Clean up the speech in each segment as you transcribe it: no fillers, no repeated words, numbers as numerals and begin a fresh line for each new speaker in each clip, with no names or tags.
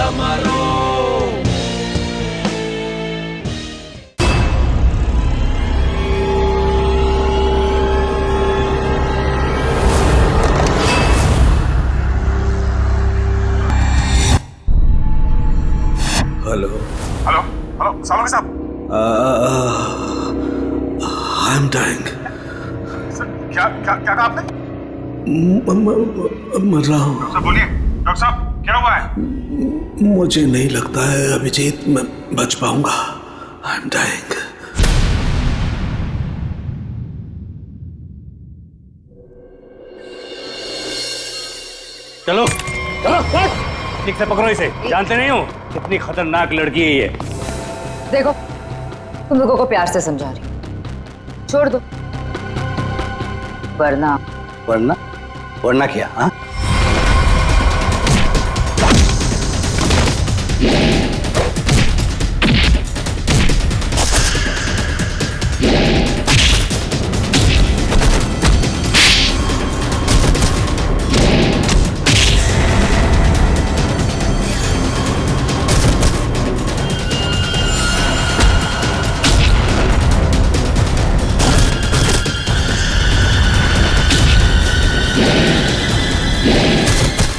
मजा मारो।
Hello
hello hello सालोगी साहब।
I am dying.
क्या क्या क्या कहा आपने?
मर रहा हूँ।
डॉक्टर साहब बोलिए। डॉक्टर साहब क्या हुआ है?
मुझे नहीं लगता है अभिजीत मैं बच पाऊंगा। I am dying.
चलो चलो ठीक से पकड़ो इसे। जानते नहीं हो कितनी खतरनाक लड़की है ये।
देखो तुम लोगों को प्यार से समझा रही हूं, छोड़ दो वरना
वरना वरना क्या? हाँ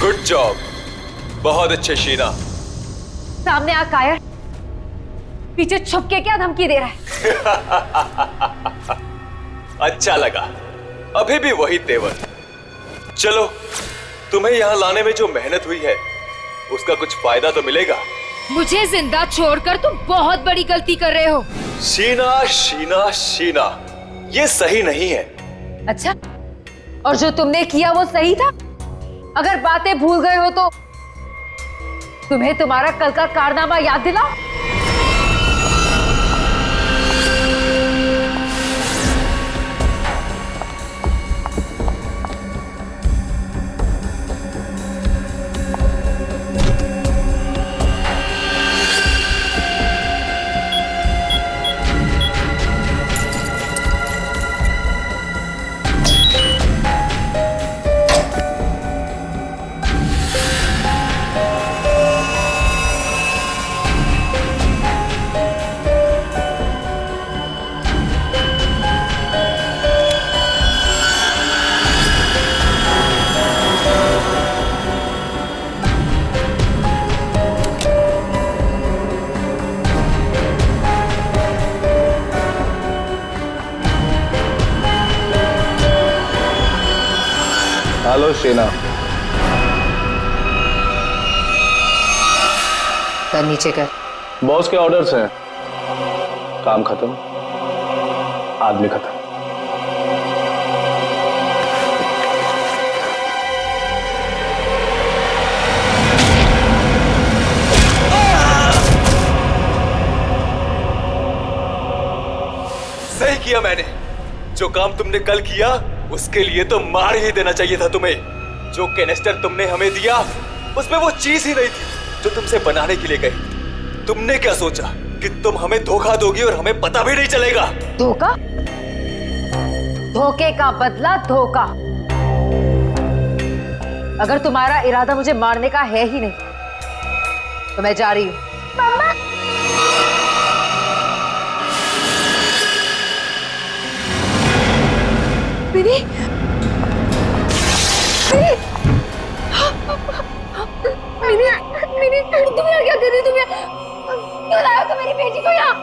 गुड जॉब, बहुत अच्छे शीना।
सामने आ कायर, पीछे छुप के क्या धमकी दे रहा है?
अच्छा लगा, अभी भी वही तेवर। चलो, तुम्हें यहाँ लाने में जो मेहनत हुई है उसका कुछ फायदा तो मिलेगा।
मुझे जिंदा छोड़कर तुम बहुत बड़ी गलती कर रहे हो।
शीना शीना शीना, ये सही नहीं है।
अच्छा, और जो तुमने किया वो सही था? अगर बातें भूल गए हो तो तुम्हें तुम्हारा कल का कारनामा याद दिलाओ।
हेलो शीना।
कर नीचे कर।
बॉस के ऑर्डर्स हैं। काम खत्म, आदमी खत्म।
सही किया मैंने। जो काम तुमने कल किया उसके लिए तो मार ही देना चाहिए था तुम्हें। जो कैनिस्टर तुमने हमें दिया उसमें वो चीज ही नहीं थी जो तुमसे बनाने के लिए गई। तुमने क्या सोचा कि तुम हमें धोखा दोगी और हमें पता भी नहीं चलेगा?
धोखा? धोखे का बदला धोखा। अगर तुम्हारा इरादा मुझे मारने का है ही नहीं तो मैं जा रही हूं। मम्मा! मिनी, मिनी, मिनी, तुम यहाँ क्या कर रही? तुम यहाँ क्यों लाए हो? तुम मेरी बेटी को यहाँ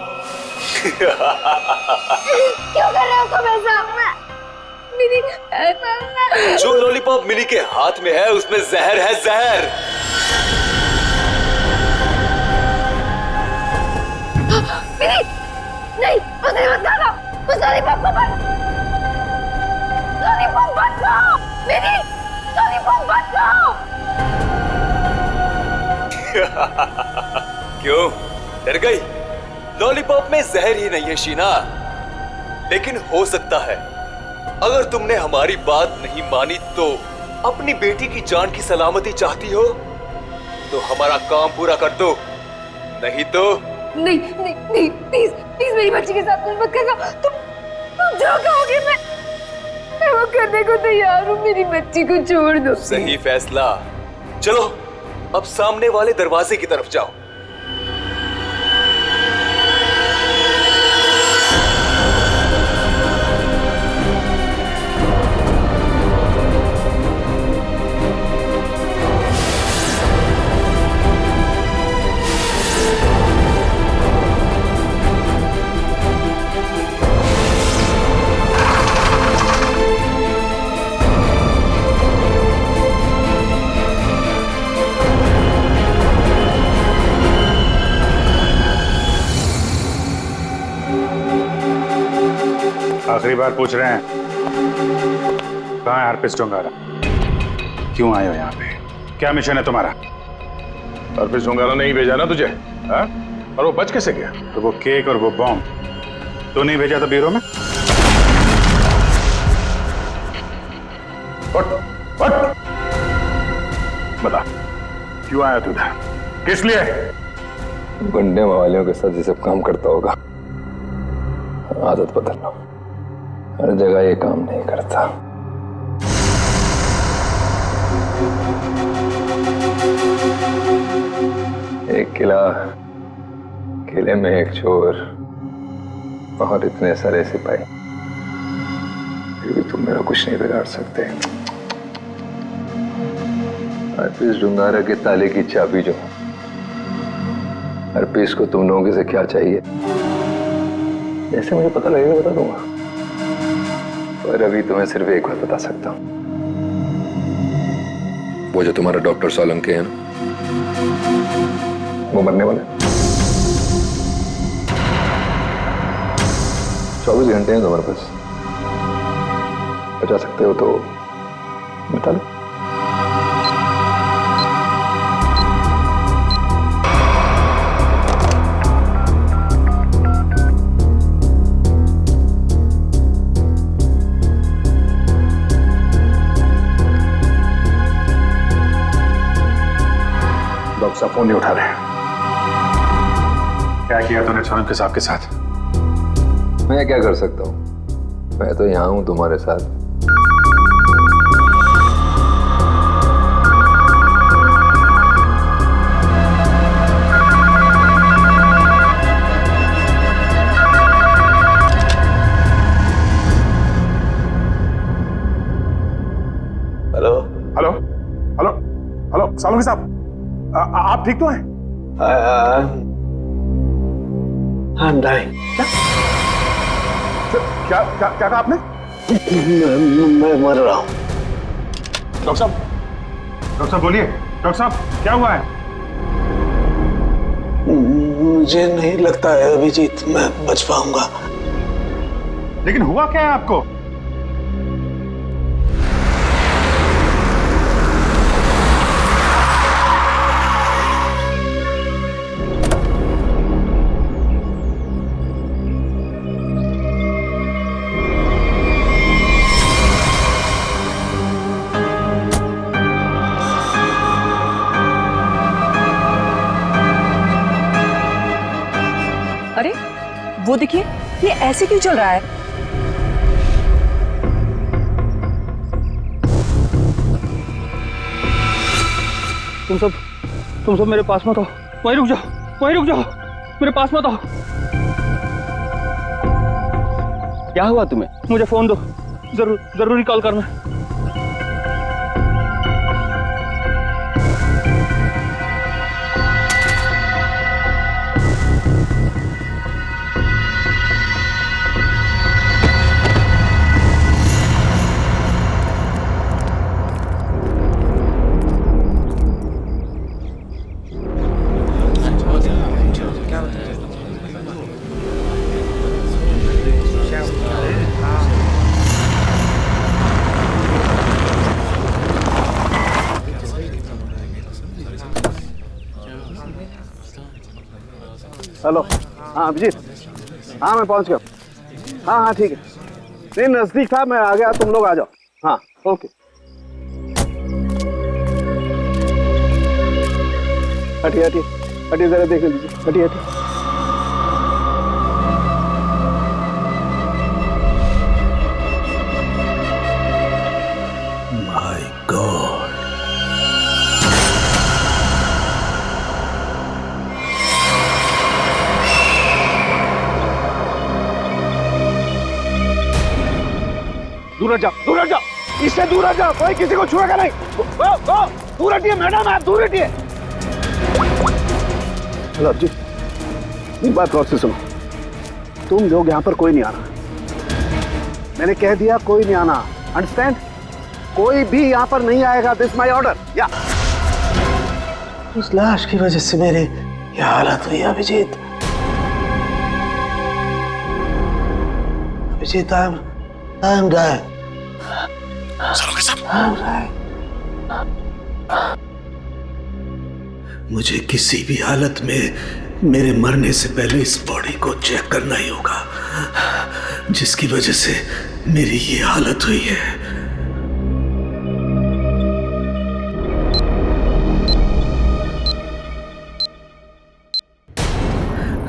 क्यों कर रहे हो तुम ऐसा? मिनी,
जो लॉलीपॉप मिनी के हाथ में है उसमें जहर है, जहर।
मिनी, नहीं, उसे मत खाना। उस लॉलीपॉप को मत। लॉलीपॉप मत खाओ। मिनी, लॉलीपॉप मत खाओ।
क्यों डर गई? लॉलीपॉप में जहर ही नहीं है शीना, लेकिन हो सकता है अगर तुमने हमारी बात नहीं मानी तो अपनी बेटी की जान की सलामती चाहती हो तो हमारा काम पूरा कर दो, नहीं तो
नहीं नहीं नहीं, प्लीज प्लीज मेरी बच्ची के साथ कुछ मत करना। तुम जो कहोगे मैं वो करने को तैयार हूँ। मेरी बच्ची को छोड़ दो।
सही फैसला। चलो अब सामने वाले दरवाजे की तरफ जाओ।
आखिरी बार पूछ रहे हैं, कहाँ है हरपिस डोंगारा? क्यों आए हो यहाँ पे? क्या मिशन है तुम्हारा?
हरपिस डोंगारा नहीं भेजा ना तुझे, हाँ? और वो बच कैसे गया?
तो वो केक और वो बॉम्ब तो नहीं भेजा था ब्यूरो में? व्हाट? बता, क्यों आया तू इधर? किस लिए?
गुंडे मवालियों के साथ ये सब काम करता होगा। आदत बदल लो, हर जगह ये काम नहीं करता। एक किला, किले में एक चोर और इतने सारे सिपाही, फिर भी तुम मेरा कुछ नहीं बिगाड़ सकते। हरपिस डोंगारा के ताले की चाबी जो है, हरपिस को तुम लोगों से क्या चाहिए, जैसे मुझे पता लगेगा बता दूंगा। पर अभी तुम्हें सिर्फ एक बात बता सकता हूं। वो जो तुम्हारा डॉक्टर सोलंकी है ना, वो मरने वाला है। 24 घंटे हैं तुम्हारे पास, बचा सकते हो तो बता लो।
डॉक्टर साहब फोन नहीं उठा रहे। क्या किया तूने सोलंकी साहब के साथ?
मैं क्या कर सकता हूँ, मैं तो यहाँ हूँ तुम्हारे साथ।
Hello
hello hello hello Solanki साहब, आप ठीक तो हैं?
I'm dying.
क्या क्या क्या कहा आपने?
मैं मर रहा हूँ।
डॉक्टर साहब बोलिए। डॉक्टर साहब क्या हुआ है?
मुझे नहीं लगता है अभिजीत मैं बच पाऊंगा।
लेकिन हुआ क्या है आपको?
अरे वो देखिए, ये ऐसे क्यों चल रहा है?
तुम सब मेरे पास मत आओ, वहीं रुक जाओ, मेरे पास मत आओ। क्या हुआ तुम्हें? मुझे फोन दो, जरूरी कॉल करना।
हेलो, हाँ अभिजीत, हाँ मैं पहुंच गया। हाँ ठीक है, नहीं नजदीक था, मैं आ गया, तुम लोग आ जाओ। हाँ ओके। हटिए जरा देख लीजिए, हटिए। My god. दूर हट जाओ, दूर हट जाओ, इससे दूर हट जाओ, कोई किसी को छुएगा नहीं। दूर हटिए मैडम, आप दूर हटिए। हेलो जी, एक बात गौर से सुनो, तुम लोग यहाँ पर कोई नहीं आना, मैंने कह दिया कोई नहीं आना, अंडरस्टैंड? कोई भी यहाँ पर नहीं आएगा, दिस माय ऑर्डर। या
उस लाश की वजह से मेरी ये हालत हुई Abhijeet. Abhijeet, I am dying। मुझे किसी भी हालत में मेरे मरने से पहले इस बॉडी को चेक करना ही होगा, जिसकी वजह से मेरी ये हालत हुई है।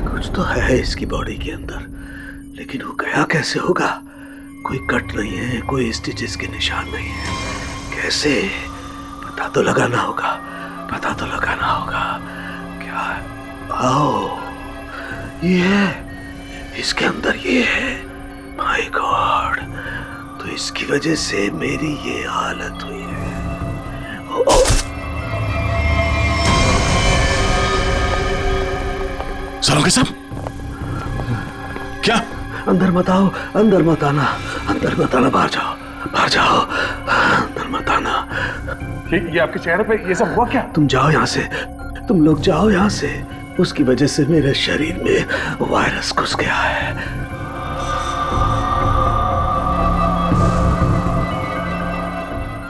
कुछ तो है इसकी बॉडी के अंदर, लेकिन वो गया कैसे होगा? कोई कट नहीं है, कोई स्टिचेस के निशान नहीं है, कैसे? पता तो लगाना होगा, पता तो लगाना होगा। क्या? आओ, ये है, इसके अंदर ये है। माय गॉड, तो इसकी वजह से मेरी ये हालत हुई है।
सालों साहब, क्या?
अंदर मत आओ, अंदर मत आना, अंदर मत आना, बाहर जाओ, बाहर जाओ, अंदर मत आना।
ये आपके चेहरे पे ये सब हुआ क्या?
तुम जाओ यहाँ से, तुम लोग जाओ यहाँ से। उसकी वजह से मेरे शरीर में वायरस घुस गया है।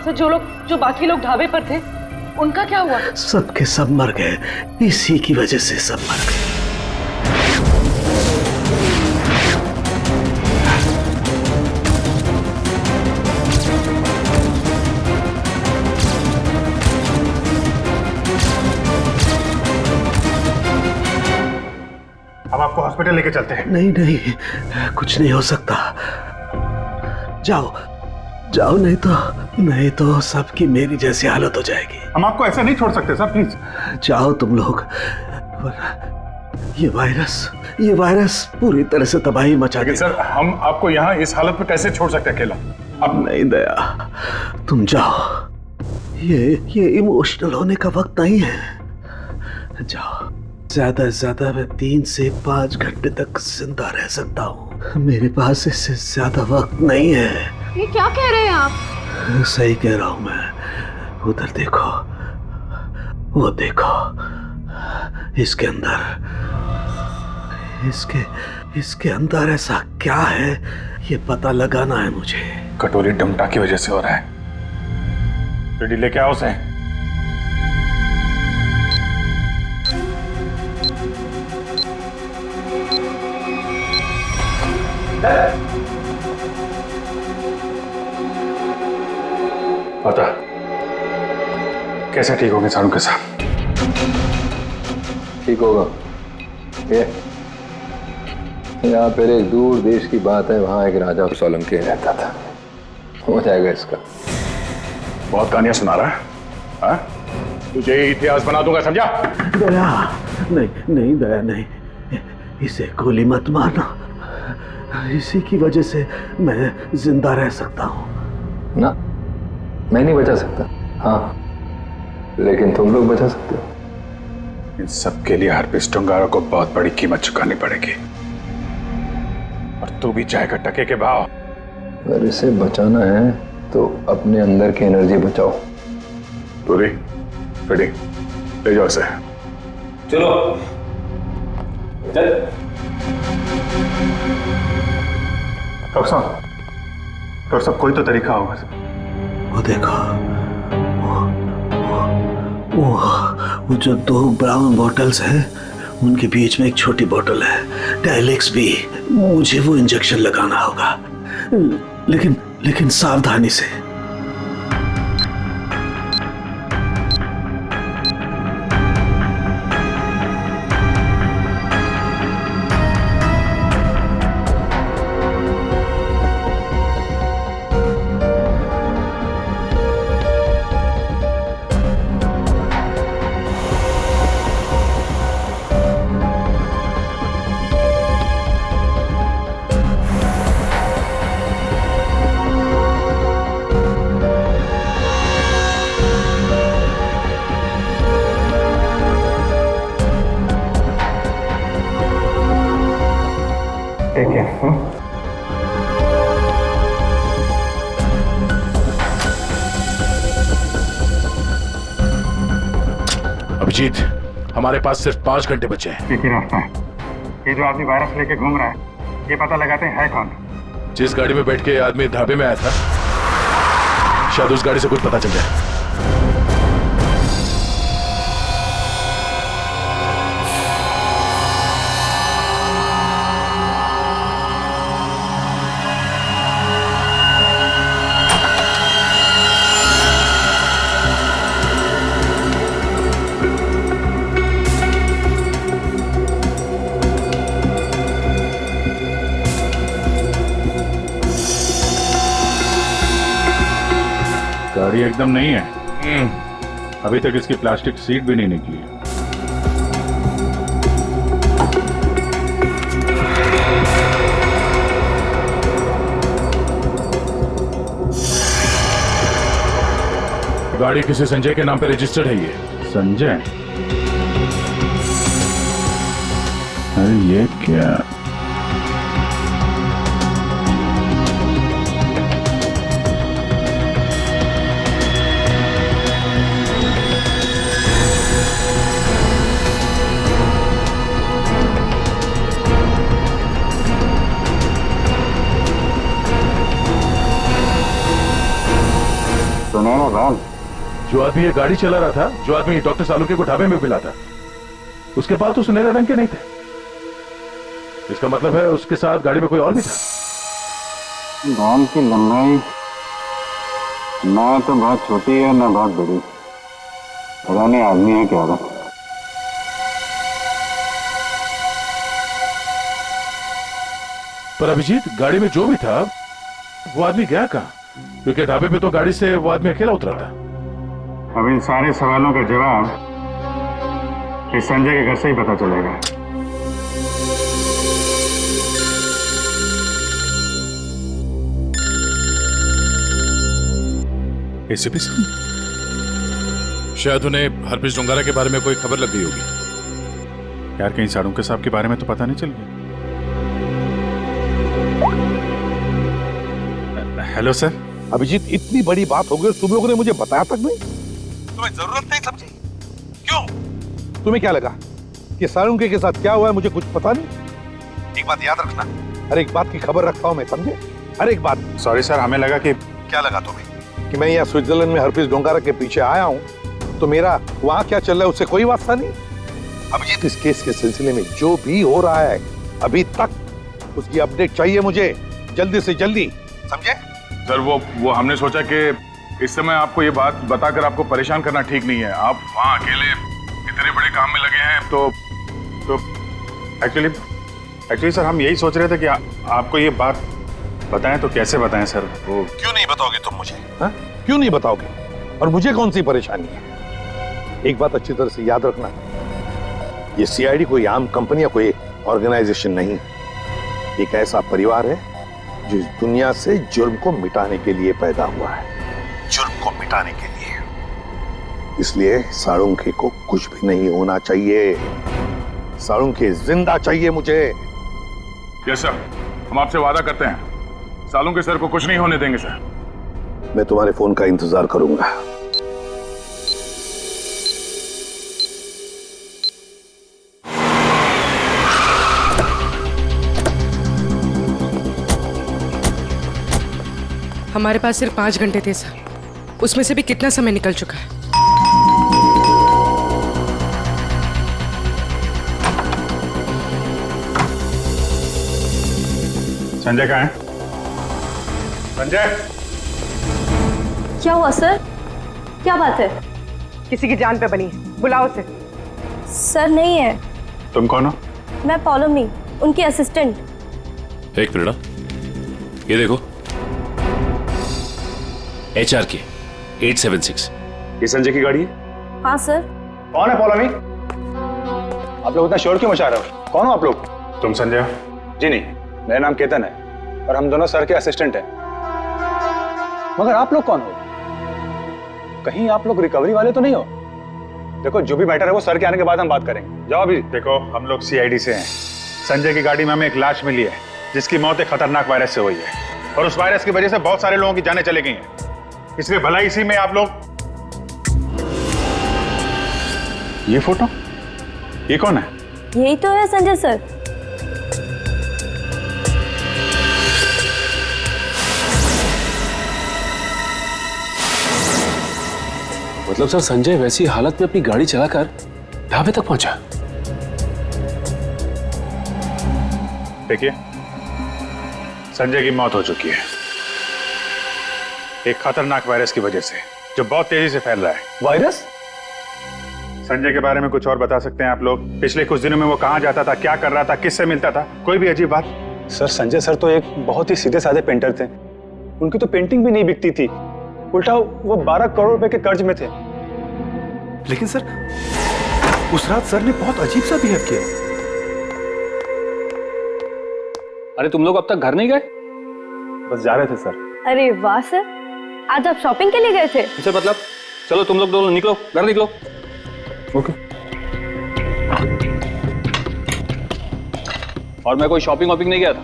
सर, जो बाकी लोग ढाबे पर थे, उनका क्या हुआ?
सब के सब मर गए, इसी की वजह से सब मर गए।
अब आपको हॉस्पिटल लेके चलते हैं।
नहीं नहीं, कुछ नहीं हो सकता। जाओ जाओ, नहीं तो सबकी मेरी जैसी हालत हो जाएगी।
हम आपको ऐसे नहीं छोड़ सकते सर, प्लीज
जाओ तुम लोग। ये वायरस पूरी तरह से तबाही मचा
लेकिन
देगा।
सर, हम आपको यहाँ इस हालत में कैसे छोड़ सकते हैं अकेला?
अब नहीं दया, तुम जाओ, ये इमोशनल होने का वक्त नहीं है। जाओ, ज्यादा से ज्यादा मैं 3 से 5 घंटे तक जिंदा रह सकता हूँ, मेरे पास इससे ज्यादा वक्त नहीं है।
ये क्या कह रहे हैं आप?
सही कह रहा हूँ मैं। उधर देखो, वो देखो, इसके अंदर ऐसा क्या है, ये पता लगाना है मुझे।
कटोरी डमटा की वजह से हो रहा है। रेडी लेके आओ उसे। पता कैसे ठीक होंगे सारू के साथ?
ठीक होगा। ये यहाँ पहले एक दूर देश की बात है, वहां एक राजा सोलंकी रहता था। हो जाएगा इसका।
बहुत कहानियां सुना रहा है, हाँ? तुझे इतिहास बना दूंगा, समझा?
दया नहीं, दया नहीं, इसे गोली मत मारना। इसी की वजह से मैं जिंदा रह सकता हूँ।
ना, मैं नहीं बचा सकता, हाँ, लेकिन तुम लोग बचा सकते हो।
इन सब के लिए हरपिस टुंगारा को बहुत बड़ी कीमत चुकानी पड़ेगी, और तू भी चाहेगा टके के भाव।
अगर इसे बचाना है तो अपने अंदर की एनर्जी बचाओ।
पूरी रेडी, ले जाओ इसे।
चलो चल।
डॉक्टर साहब, कोई तो तरीका होगा।
वो देखो, वो जो 2 ब्राउन बॉटल्स हैं, उनके बीच में एक छोटी बोतल है, डायलेक्स भी। मुझे वो इंजेक्शन लगाना होगा, लेकिन सावधानी से।
अभिजीत, हमारे पास सिर्फ 5 घंटे बचे हैं।
एक ही रास्ता है, ये जो आदमी वायरस लेके घूम रहा है, ये पता लगाते हैं है कौन।
जिस गाड़ी में बैठ के ये आदमी ढाबे में आया था, शायद उस गाड़ी से कुछ पता चल जाए।
गाड़ी एकदम नहीं है, अभी तक इसकी प्लास्टिक सीट भी नहीं निकली है।
गाड़ी किसी संजय के नाम पे रजिस्टर्ड है। ये
संजय? अरे ये क्या? सुनो ना,
जो आदमी ये गाड़ी चला रहा था, जो आदमी डॉक्टर सालुके को ढाबे में मिला था, उसके बाल तो सुनहरे रंग के नहीं थे। इसका मतलब है उसके साथ गाड़ी में कोई और भी था।
बाल की लंबाई ना तो बहुत छोटी है ना बहुत बड़ी, पता नहीं आदमी है क्या था।
पर अभिजीत, गाड़ी में जो भी था वो आदमी गया कहाँ? क्योंकि ढाबे पे तो गाड़ी से वो आदमी अकेला उतरा था।
अब इन सारे सवालों का जवाब इस संजय के घर से ही पता चलेगा।
एसीपी साहब, शायद उन्हें हरप्रीत डोंगारा के बारे में कोई खबर लग गई होगी।
यार कहीं साड़ुंके साहब के बारे में तो पता नहीं चल गया। Hello sir.
अभिजीत, इतनी बड़ी बात हो गई, तुम लोगों ने मुझे बताया तक नहीं? तुम्हें जरूरत नहीं समझी? क्यों? तुम्हें क्या लगा कि साळुंके के साथ क्या हुआ है मुझे कुछ पता नहीं? एक बात याद रखना, हर एक बात की खबर रखता हूं मैं, समझे? हर एक बात।
सॉरी सर, हमें लगा कि
क्या लगा तुम्हें कि मैं यहाँ स्विट्जरलैंड में हरप्रीत डोंगारा के पीछे आया हूँ तो मेरा वहां क्या चल रहा है उससे कोई वास्ता नहीं? अभिजीत, इस केस के सिलसिले में जो भी हो रहा है अभी तक, उसकी अपडेट चाहिए मुझे, जल्दी से जल्दी, समझे?
सर, वो हमने सोचा कि इस समय आपको ये बात बताकर आपको परेशान करना ठीक नहीं है। आप वहाँ अकेले इतने बड़े काम में लगे हैं तो
एक्चुअली सर हम यही सोच रहे थे कि आपको ये बात बताएं तो कैसे बताएं सर। वो
क्यों नहीं बताओगे तुम मुझे? हा? क्यों नहीं बताओगे? और मुझे कौन सी परेशानी है? एक बात अच्छी तरह से याद रखना, ये सीआईडी कोई आम कंपनी या कोई ऑर्गेनाइजेशन नहीं, एक ऐसा परिवार है जो इस दुनिया से जुर्म को मिटाने के लिए पैदा हुआ है, जुर्म को मिटाने के लिए। इसलिए साळुंके को कुछ भी नहीं होना चाहिए, साळुंके जिंदा चाहिए मुझे।
यस सर, हम आपसे वादा करते हैं साळुंके सर को कुछ नहीं होने देंगे सर।
मैं तुम्हारे फोन का इंतजार करूंगा।
हमारे पास सिर्फ 5 घंटे थे सर, उसमें से भी कितना समय निकल चुका है।
संजय कहाँ है? संजय!
क्या हुआ सर? क्या बात है?
किसी की जान पे बनी है, बुलाओ उसे।
सर नहीं है।
तुम कौन हो?
मैं पॉलोमी, उनकी असिस्टेंट।
एक मिनट, ये देखो, HRK 876।
ये संजय की गाड़ी है?
हाँ सर।
कौन है पॉलोमी? आप लोग इतना शोर क्यों मचा रहे हो? कौन हो आप लोग? तुम संजय हो? जी नहीं, मेरा नाम केतन है और हम दोनों सर के असिस्टेंट हैं। मगर आप लोग कौन हो? कहीं आप लोग रिकवरी वाले तो नहीं हो? देखो, जो भी मैटर है वो सर के आने के बाद हम बात करेंगे। जाओ अभी। देखो, हम लोग CID से हैं। संजय की गाड़ी में हमें एक लाश मिली है जिसकी मौत एक खतरनाक वायरस से हुई है और उस वायरस की वजह से बहुत सारे लोगों की जानें चली गई हैं। इसलिए भला इसी में आप लोग ये फोटो, ये कौन है?
यही तो है संजय सर।
मतलब सर संजय वैसी हालत में अपनी गाड़ी चलाकर ढाबे तक पहुंचा?
देखिए, संजय की मौत हो चुकी है एक खतरनाक वायरस की वजह से, जो बहुत तेजी से फैल रहा है।
वायरस?
संजय के बारे में कुछ और बता सकते हैं आप लोग? पिछले कुछ दिनों में वो कहाँ जाता था, क्या कर रहा था, किससे मिलता था? कोई भी अजीब बात?
सर संजय सर तो एक बहुत ही सीधे साधे पेंटर थे। उनकी तो पेंटिंग भी नहीं बिकती थी, उल्टा वो 12 करोड़ रुपए के कर्ज में थे।
लेकिन सर, उस रात सर ने बहुत अजीब सा बिहेव किया।
अरे तुम लोग अब तक घर नहीं गए?
बस जा रहे थे सर।
अरे वाह सर, आज आप शॉपिंग के लिए गए थे?
इसे मतलब चलो तुम लोग दोनों निकलो, घर निकलो।
ओके।
और मैं कोई शॉपिंग वॉपिंग नहीं गया था,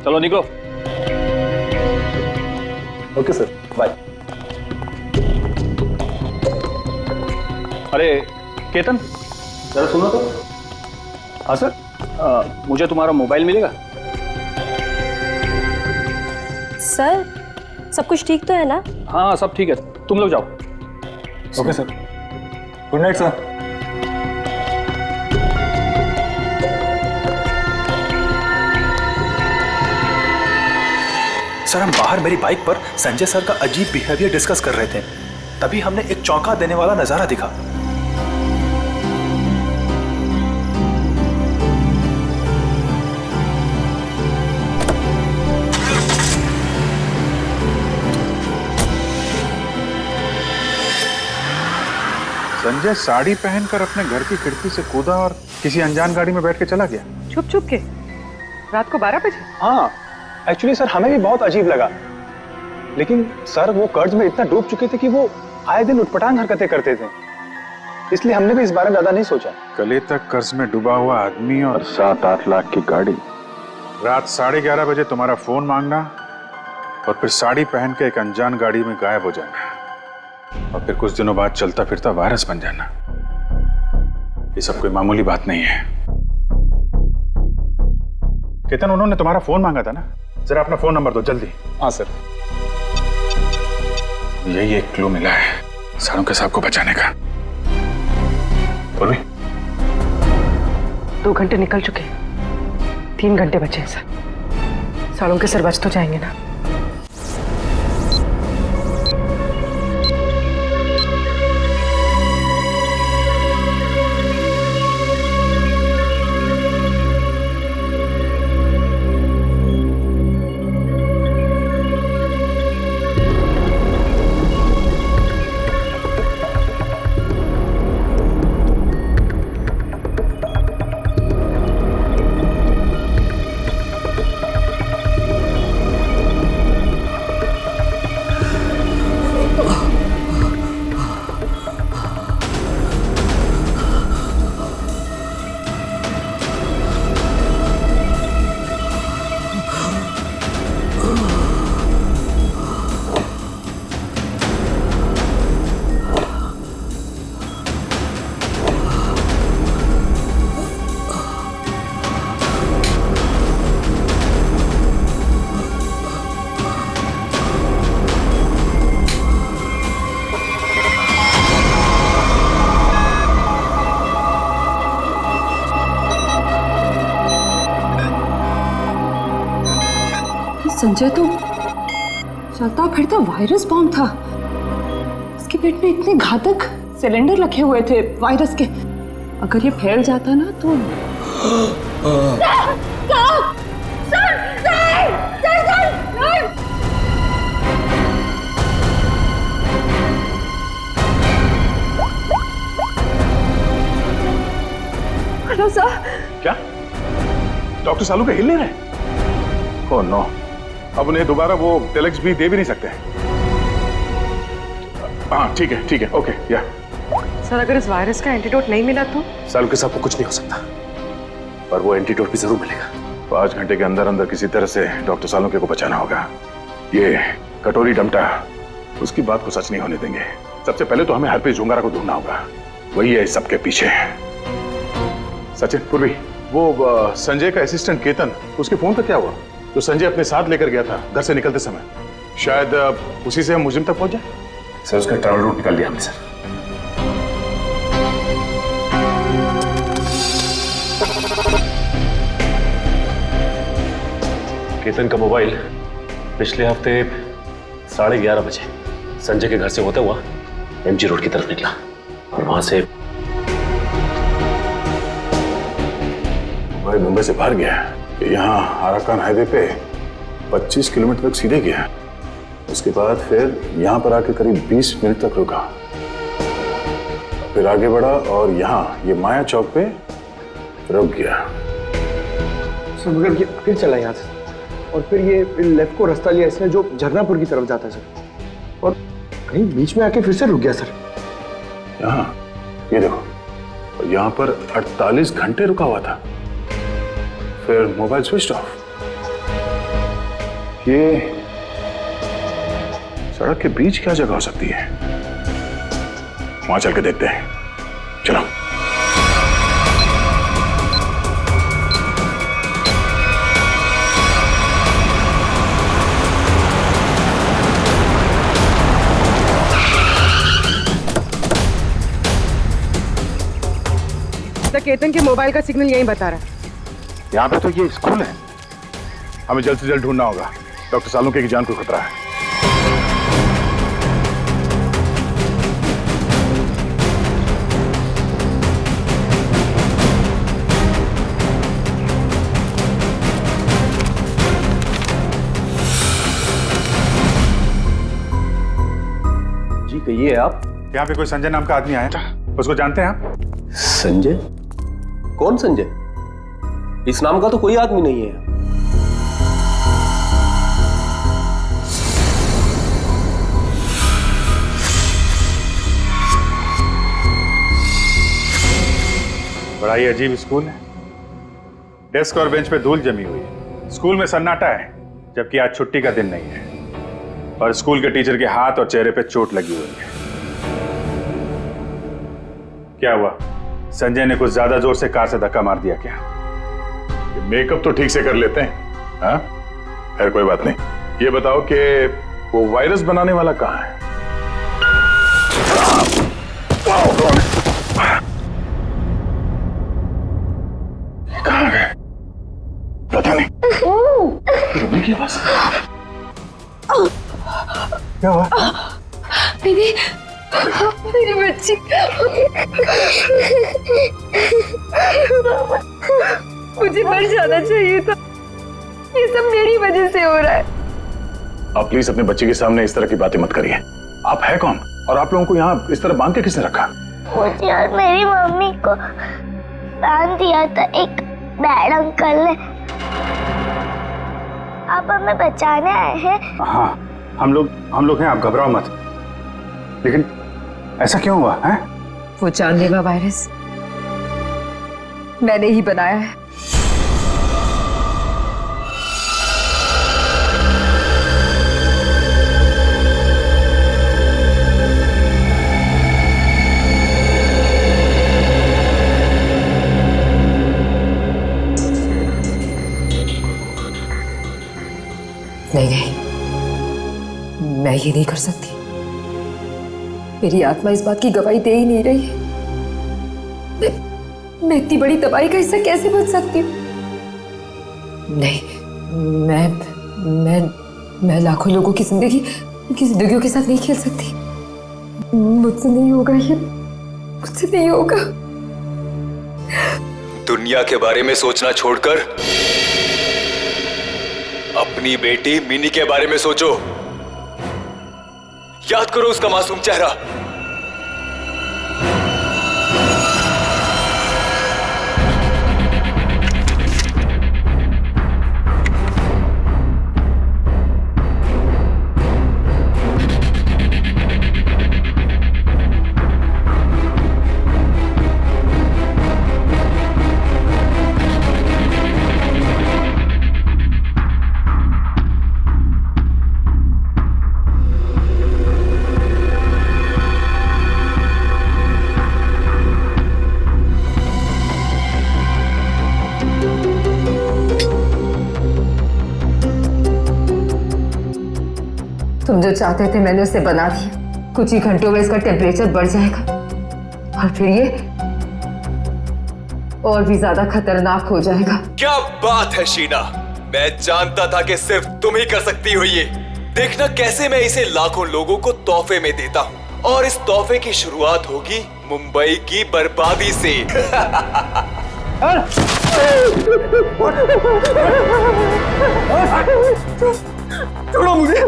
चलो निकलो।
Okay sir, bye.
अरे केतन, जरा सुनो तो। हाँ सर, मुझे तुम्हारा मोबाइल मिलेगा?
सर सब कुछ ठीक तो है ना?
हाँ सब ठीक है, तुम लोग जाओ।
Okay sir, good night sir.
Sir हम बाहर मेरी बाइक पर संजय सर का अजीब बिहेवियर डिस्कस कर रहे थे, तभी हमने एक चौंका देने वाला नजारा दिखा।
संजय साड़ी पहनकर अपने घर की खिड़की से कूदा और किसी अनजान गाड़ी में बैठ के चला गया।
छुप छुप के रात को 12 बजे?
हाँ एक्चुअली सर हमें भी बहुत अजीब लगा, लेकिन सर वो कर्ज में इतना डूब चुके थे कि वो आए दिन उटपटांग हरकतें करते थे, इसलिए हमने भी इस बारे में ज्यादा नहीं सोचा।
कल तक कर्ज में डूबा हुआ आदमी और
7-8 लाख की गाड़ी,
रात 11:30 बजे तुम्हारा फोन मांगना और फिर साड़ी पहन के एक अनजान गाड़ी में गायब हो जाना, और फिर कुछ दिनों बाद चलता फिरता वायरस बन जाना, ये सब कोई मामूली बात नहीं है। केतन, उन्होंने तुम्हारा फोन मांगा था ना? जरा अपना फोन नंबर दो जल्दी।
हाँ सर।
यही एक क्लू मिला है सारों के साहब को बचाने का। बोली
2 घंटे निकल चुके, 3 घंटे बचे हैं सर। सालों के सर बच तो जाएंगे ना?
संजय तो चलता फिरता वायरस बॉम्ब था। इसके पेट में इतने घातक सिलेंडर रखे हुए थे वायरस के, अगर ये फैल जाता ना तो
हेलो सर।
क्या डॉक्टर सालू के हिल नहीं रहे? ओह नो, अब उन्हें दोबारा वो टेलेक्स भी दे भी नहीं सकते। हाँ ठीक है ओके या।
सर अगर इस वायरस का एंटीडोट नहीं मिला तो?
सालू के साहब को कुछ नहीं हो सकता, पर वो एंटीडोट भी जरूर मिलेगा।
5 घंटे के अंदर अंदर किसी तरह से डॉक्टर सालुंके को बचाना होगा। ये कटोरी डमटा उसकी बात को सच नहीं होने देंगे। सबसे पहले तो हमें हरप्रीत झुंगारा को ढूंढना होगा।
वही है इस सबके पीछे। सचिन, पूर्वी, वो संजय का असिस्टेंट केतन, उसके फोन का क्या हुआ? तो संजय अपने साथ लेकर गया था घर से निकलते समय, शायद उसी से हम मुजिम तक पहुंच जाए।
सर उसका ट्रैवल रूट निकाल लिया हमने सर। केतन का मोबाइल पिछले हफ्ते 11:30 बजे संजय के घर से होता हुआ एमजी रोड की तरफ निकला और वहां से
मोबाइल मुंबई से बाहर गया, यहाँ आराकान हाईवे पे 25 किलोमीटर तक सीधे गया। उसके बाद फिर यहाँ पर आके करीब 20 मिनट तक रुका, फिर आगे बढ़ा और यहाँ ये माया चौक पे रुक गया।
सर मगर ये फिर चला यहाँ से और फिर ये लेफ्ट को रास्ता लिया इसने जो झरनापुर की तरफ जाता है सर, और कहीं बीच में आके फिर से रुक गया सर।
यहाँ ये देखो, और यहाँ पर 48 घंटे रुका हुआ था, फिर मोबाइल स्विच ऑफ। ये सड़क के बीच क्या जगह हो सकती है? वहां चल के देखते हैं, चलो।
केतन के मोबाइल का सिग्नल यही बता रहा है।
यहाँ पे तो ये स्कूल है, हमें जल्द से जल्द ढूंढना होगा। डॉक्टर सालुंके की जान को खतरा है।
जी कहिए आप।
यहाँ पे कोई संजय नाम का आदमी आया था, उसको जानते हैं आप?
संजय? कौन संजय? इस नाम का तो कोई आदमी नहीं है।
बड़ा ही अजीब स्कूल है। डेस्क और बेंच पे धूल जमी हुई है। स्कूल में सन्नाटा है, जबकि आज छुट्टी का दिन नहीं है। और स्कूल के टीचर के हाथ और चेहरे पे चोट लगी हुई है। क्या हुआ? संजय ने कुछ ज्यादा जोर से कार से धक्का मार दिया क्या?
मेकअप तो ठीक से कर लेते हैं, हाँ? खैर कोई बात नहीं। ये बताओ कि वो वायरस बनाने वाला कहाँ है? कहाँ गए? पता नहीं। रुकने की आवाज।
क्या हुआ?
मेरी बच्ची। मुझे मर जाना चाहिए था। ये सब मेरी वजह से हो रहा है।
आप प्लीज अपने बच्चे के सामने इस तरह की बातें मत करिए। आप है कौन? और आप लोगों को यहाँ इस तरह बांध के किसने रखा?
मुझे और मेरी मम्मी को बांध दिया था एक बैड अंकल ने। आप हमें बचाने आए हैं?
हाँ, हम लोग हैं, आप घबराओ मत। लेकिन ऐसा क्यों हुआ है?
वो जानलेवा वायरस मैंने ही बनाया है। नहीं, मैं ये नहीं कर सकती। मेरी आत्मा इस बात की गवाही दे ही नहीं रही है। मैं इतनी बड़ी तबाही का हिस्सा कैसे बन सकती हूँ? नहीं, मैं लाखों लोगों की जिंदगी, उनकी जिंदगियों के साथ नहीं खेल सकती। मुझसे नहीं होगा ये, मुझसे नहीं होगा।
दुनिया के बारे में सोचना छोड़कर अपनी बेटी मिनी के बारे में सोचो। याद करो उसका मासूम चेहरा।
तुम जो चाहते थे मैंने उसे बना दिया। कुछ ही घंटों में इसका टेम्परेचर बढ़ जाएगा और फिर ये और भी ज्यादा खतरनाक हो जाएगा।
क्या बात है शीना, मैं जानता था कि सिर्फ तुम ही कर सकती हो ये। देखना कैसे मैं इसे लाखों लोगों को तोहफे में देता हूँ और इस तोहफे की शुरुआत होगी मुंबई की बर्बादी से।
छोड़ो मुझे,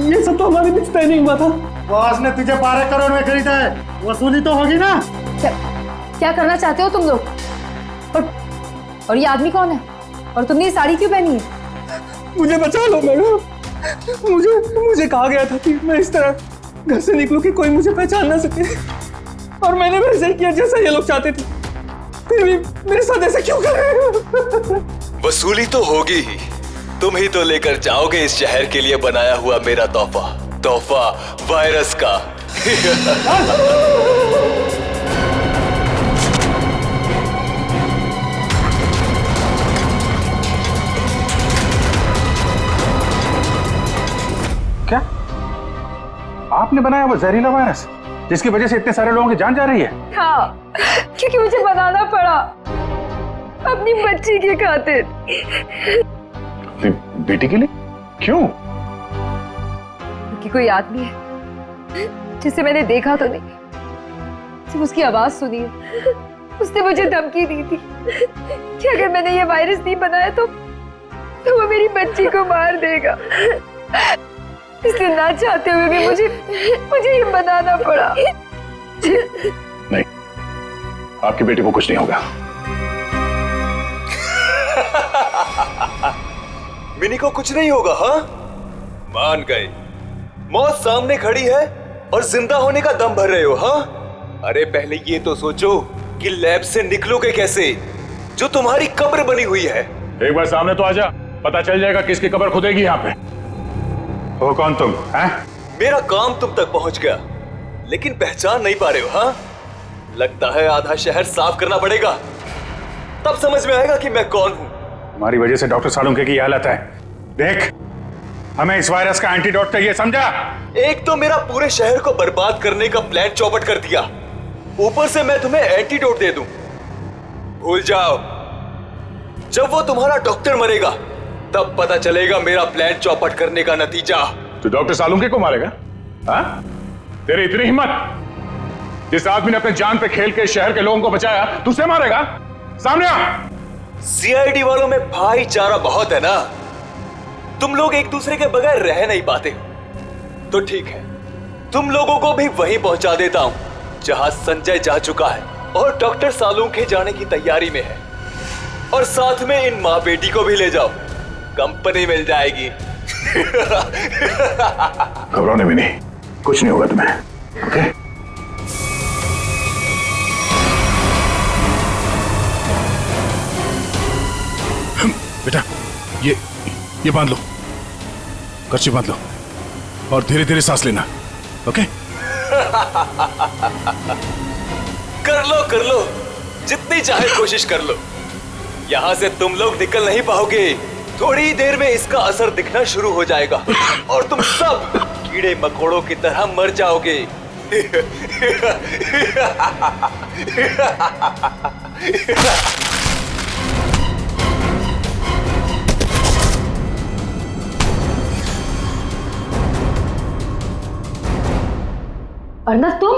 ये सब तो हमारे बीच तय नहीं हुआ था। बॉस ने तुझे 12 करोड़ में खरीदा है, वसूली तो होगी ना।
क्या करना चाहते हो तुम लोग? और ये आदमी कौन है? और तुमने ये साड़ी क्यों पहनी है?
मुझे बचा लो मैडम, मुझे कहा गया था कि मैं इस तरह घर से निकलूं कि कोई मुझे पहचान ना सके, और मैंने वैसे ही किया जैसा ये लोग चाहते थे। फिर भी मेरे साथ ऐसा क्यों कर रहे हो?
वसूली तो होगी ही, तुम ही तो लेकर जाओगे इस शहर के लिए बनाया हुआ मेरा तोहफा वायरस का।
क्या आपने बनाया वो जहरीला वायरस जिसकी वजह से इतने सारे लोगों की जान जा रही है?
हाँ, क्योंकि मुझे बनाना पड़ा अपनी बच्ची की खातिर।
बेटी के लिए? क्यों?
क्योंकि कोई आदमी है जिसे मैंने देखा तो नहीं, सिर्फ उसकी आवाज सुनी है। उसने मुझे धमकी दी थी कि अगर मैंने ये वायरस नहीं बनाया तो वो मेरी बच्ची को मार देगा। इसलिए ना चाहते हुए भी मुझे ये बनाना पड़ा।
नहीं, आपकी बेटी को कुछ नहीं होगा।
मिनी को कुछ नहीं होगा? हाँ, मान गए। मौत सामने खड़ी है और जिंदा होने का दम भर रहे हो? हाँ, अरे पहले ये तो सोचो कि लैब से निकलोगे कैसे, जो तुम्हारी कब्र बनी हुई है।
एक बार सामने तो आजा, पता चल जाएगा किसकी कब्र खुदेगी यहाँ पे। हो कौन तुम? हैं?
मेरा काम तुम तक पहुंच गया, लेकिन पहचान नहीं पा रहे हो? हाँ, लगता है आधा शहर साफ करना पड़ेगा, तब समझ में आएगा कि मैं कौन हूं।
हमारी वजह से डॉक्टर सालुंके की हालत है। देख, हमें इस वायरस का एंटीडोट चाहिए, समझा?
एक तो मेरा पूरे शहर को बर्बाद करने का प्लान चौपट कर दिया, ऊपर से मैं तुम्हें एंटीडोट दे दूं। भूल जाओ, जब वो तुम्हारा डॉक्टर मरेगा तब पता चलेगा मेरा प्लान चौपट करने का नतीजा।
तो डॉक्टर सालुंके को मारेगा? हाँ? तेरी इतनी हिम्मत? जिस आदमी ने अपने जान पे खेल के शहर के लोगों को बचाया, तू उसे मारेगा? सामने आ!
सीआईडी वालों में भाईचारा बहुत है ना, तुम लोग एक दूसरे के बगैर रह नहीं पाते हो। तो ठीक है, तुम लोगों को भी वहीं पहुंचा देता हूं जहां संजय जा चुका है और डॉक्टर सालुंके जाने की तैयारी में है। और साथ में इन माँ बेटी को भी ले जाओ, कंपनी मिल जाएगी।
घबराने भी नहीं, कुछ नहीं होगा तुम्हें। ओके?
बेटा, ये बांध लो, कर्ची बांध लो और धीरे धीरे सांस लेना। ओके?
कर लो, जितनी चाहे कोशिश कर लो। यहां से तुम लोग निकल नहीं पाओगे, थोड़ी देर में इसका असर दिखना शुरू हो जाएगा और तुम सब कीड़े मकोड़ों की तरह मर जाओगे।
अर्नब, तुम?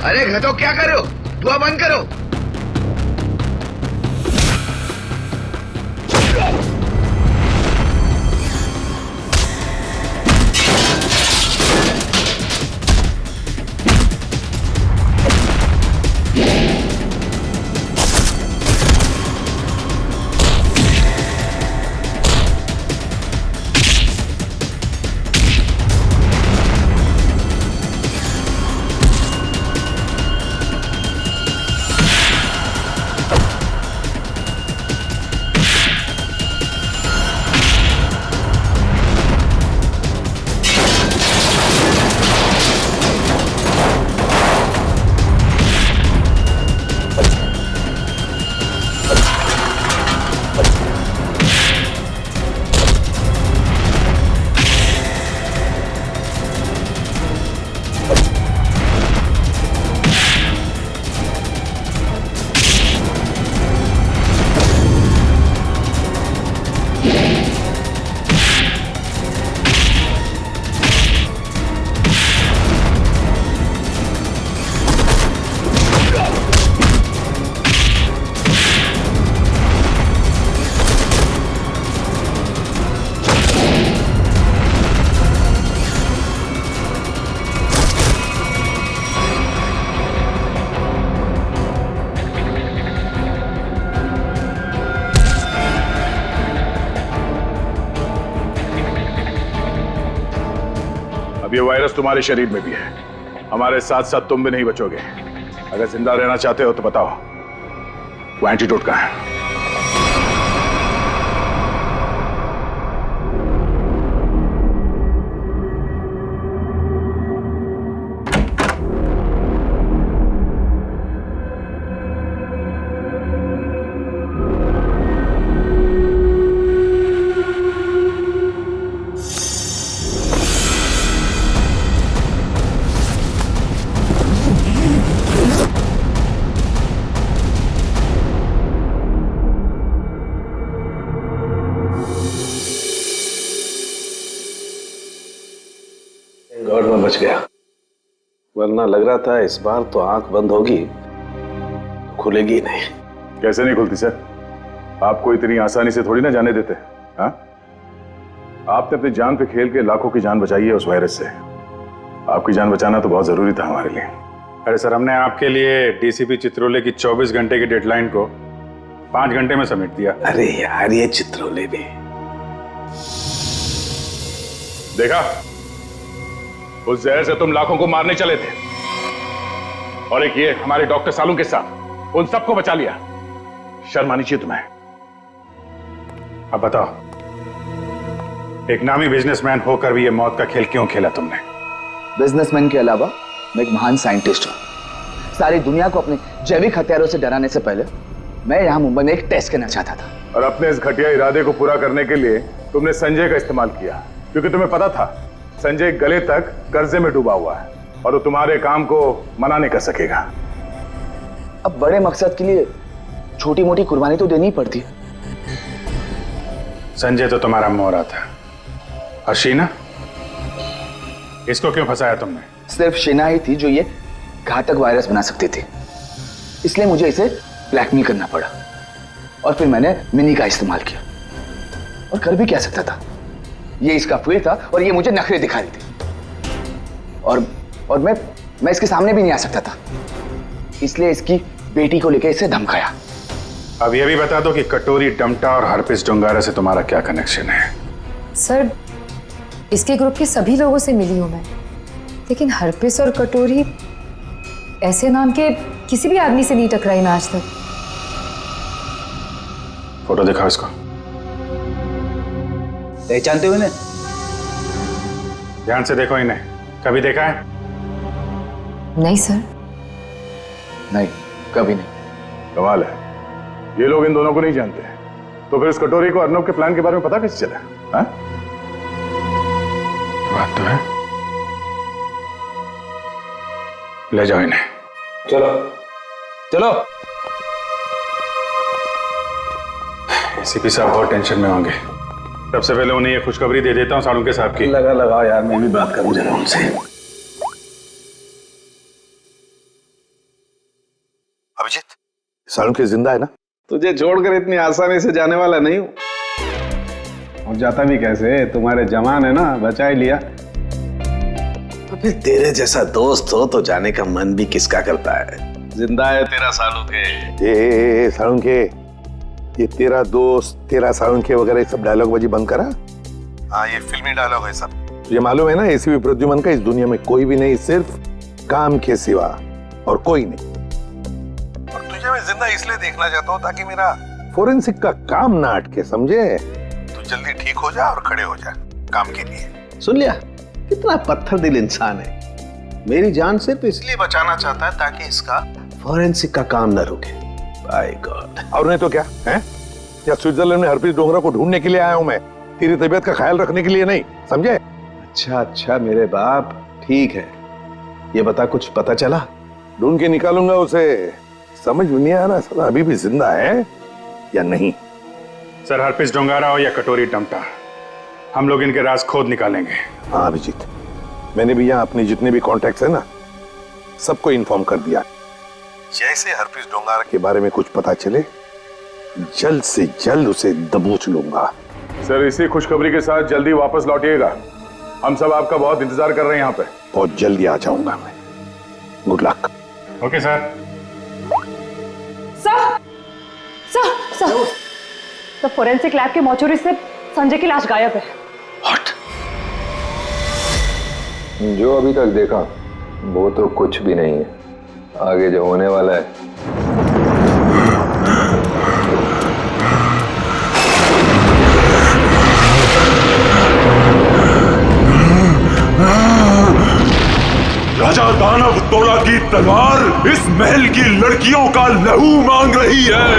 अरे घटो, क्या कर रहे हो? धुआं बंद करो।
अब ये वायरस तुम्हारे शरीर में भी है, हमारे साथ साथ तुम भी नहीं बचोगे। अगर जिंदा रहना चाहते हो तो बताओ, वो एंटीडोट कहाँ है?
गॉड में बच गया, वरना लग रहा था इस बार तो आंख बंद होगी खुलेगी नहीं।
कैसे नहीं खुलती सर? आपको इतनी आसानी से थोड़ी ना जाने देते। हाँ, आपने अपनी जान पे खेल के लाखों की जान बचाई है उस वायरस से। आपकी जान बचाना तो बहुत जरूरी था हमारे लिए।
अरे सर, हमने आपके लिए डीसीपी चित्रोले की 24 घंटे की डेडलाइन को 5 घंटे में समेट दिया।
अरे यार, ये चित्रोले भी
देखा, उस जहर से तुम लाखों को मारने चले थे, और एक ये हमारे डॉक्टर सालू के साथ उन सबको बचा लिया। शर्म आनी चाहिए तुम्हें।
अब बताओ, एक नामी बिजनेसमैन होकर भी ये मौत का खेल क्यों खेला तुमने?
बिजनेसमैन के अलावा मैं एक महान साइंटिस्ट हूँ। सारी दुनिया को अपने जैविक हथियारों से डराने से पहले मैं यहाँ मुंबई में एक टेस्ट करना चाहता था।
और अपने इस घटिया इरादे को पूरा करने के लिए तुमने संजय का इस्तेमाल किया, क्योंकि तुम्हें पता था संजय गले तक कर्जे में डूबा हुआ है और वो तुम्हारे काम को मना नहीं कर सकेगा।
अब बड़े मकसद के लिए छोटी मोटी कुर्बानी तो देनी ही पड़ती है।
संजय तो तुम्हारा मोहरा था, और शीना, इसको क्यों फंसाया तुमने?
सिर्फ शीना ही थी जो ये घातक वायरस बना सकती थी, इसलिए मुझे इसे ब्लैकमेल करना पड़ा। और फिर मैंने मिनी का इस्तेमाल किया, और कर भी क्या सकता था, ये इसका फील्ड था और ये मुझे नखरे दिखा रही थी। और मैं इसके सामने भी नहीं आ सकता था, इसलिए इसकी बेटी को लेकर इसे धमकाया।
अब ये भी बता दो कि कटोरी डमटा और हरपिस डोंगारा से तुम्हारा क्या कनेक्शन है?
सर, इसके ग्रुप के सभी लोगों से मिली हूं मैं, लेकिन हरपिस और कटोरी ऐसे नाम के किसी भी आदमी से नहीं टकराई मैं आज तक।
फोटो दिखाओ इसको।
पहचानते हो इन्हें?
ध्यान से देखो इन्हें। कभी देखा है?
नहीं सर।
नहीं, कभी नहीं।
कमाल है, ये लोग इन दोनों को नहीं जानते, तो फिर इस कटोरी को अर्नब के प्लान के बारे में पता कैसे चला? हाँ?
बात तो है। ले जाओ इन्हें।
चलो चलो।
एसीपी साहब बहुत टेंशन में होंगे। सबसे पहले उन्हें ये खुशखबरी दे देता हूँ सालुंके साहब की।
लगा यार, मैं भी बात करूं जरा उनसे।
अभिजीत, सालुंके जिंदा है ना?
तुझे छोड़कर इतनी आसानी से जाने वाला नहीं हूं।
और जाता भी कैसे, तुम्हारे जवान है ना, बचा ही लिया।
तो फिर तेरे जैसा दोस्त हो तो जाने का मन भी किसका करता है। जिंदा है तेरा सालुंके।
सालुंके, ये तेरा दोस्त, तेरा सालुंके वगैरह सब डायलॉग बाजी बंद करा। हाँ, ये फिल्मी डायलॉग है सब। ये मालूम है ना, एसीपी प्रद्युमन का इस दुनिया में कोई भी नहीं, सिर्फ काम के सिवा और कोई नहीं। और तुझे मैं जिंदा इसलिए देखना चाहता हूँ ताकि मेरा फोरेंसिक का काम ना अटके, समझे? तू जल्दी ठीक हो जा और खड़े हो जा काम के लिए।
सुन लिया, कितना पत्थर दिल इंसान है। मेरी जान सिर्फ इसलिए बचाना चाहता है ताकि इसका फोरेंसिक का काम न रुके। By god.
और नहीं तो क्या है? या स्विट्जरलैंड में हरप्रीत डोंगरा को ढूंढने के लिए आया हूं मैं, तेरी तबीयत का ख्याल रखने के लिए नहीं, समझे?
अच्छा मेरे बाप, ठीक है। ये बता, कुछ पता चला?
ढूंढ के निकालूंगा उसे। समझ में नहीं आ रहा साला अभी भी जिंदा है या नहीं।
सर, हरपिस डोंगारा हो या कटोरी डमटा, हम लोग इनके राज खोद निकालेंगे।
हाँ अभिजीत, मैंने भी यहाँ अपने जितने भी कॉन्टैक्ट्स है ना, सबको इन्फॉर्म कर दिया। जैसे हरप्रीत डोंगारा के बारे में कुछ पता चले, जल्द से जल्द उसे दबोच लूंगा।
सर, इसी खुशखबरी के साथ जल्दी वापस लौटिएगा। हम सब आपका बहुत इंतजार कर रहे हैं यहाँ पे।
बहुत जल्दी आ जाऊंगा मैं। Good luck.
Okay sir.
Sir, तो फोरेंसिक लैब के मॉर्चरी से संजय की लाश गायब है।
जो अभी तक देखा वो तो कुछ भी नहीं है, आगे जो होने वाला है
राजा दानव तोड़ा की तलवार इस महल की लड़कियों का लहू मांग रही है।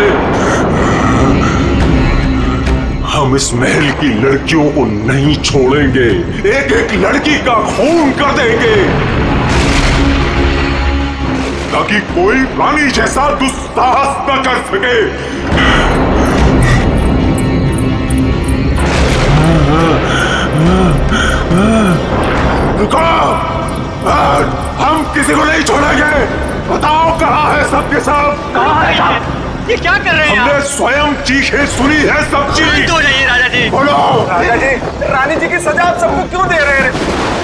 हम इस महल की लड़कियों को नहीं छोड़ेंगे, एक एक लड़की का खून कर देंगे ताकि कोई रानी जैसा दुस्साहस न कर सके। रुको, हम किसी को नहीं छोड़ेंगे। बताओ कहाँ है सबके सब?
कहाँ है सब? ये क्या कर रहे हैं
हमने स्वयं चीखें सुनी है सब चीख।
शांत हो जाइए राजा जी।
बोलो।
राजा जी, रानी जी की सजा आप सबको क्यों दे रहे हैं?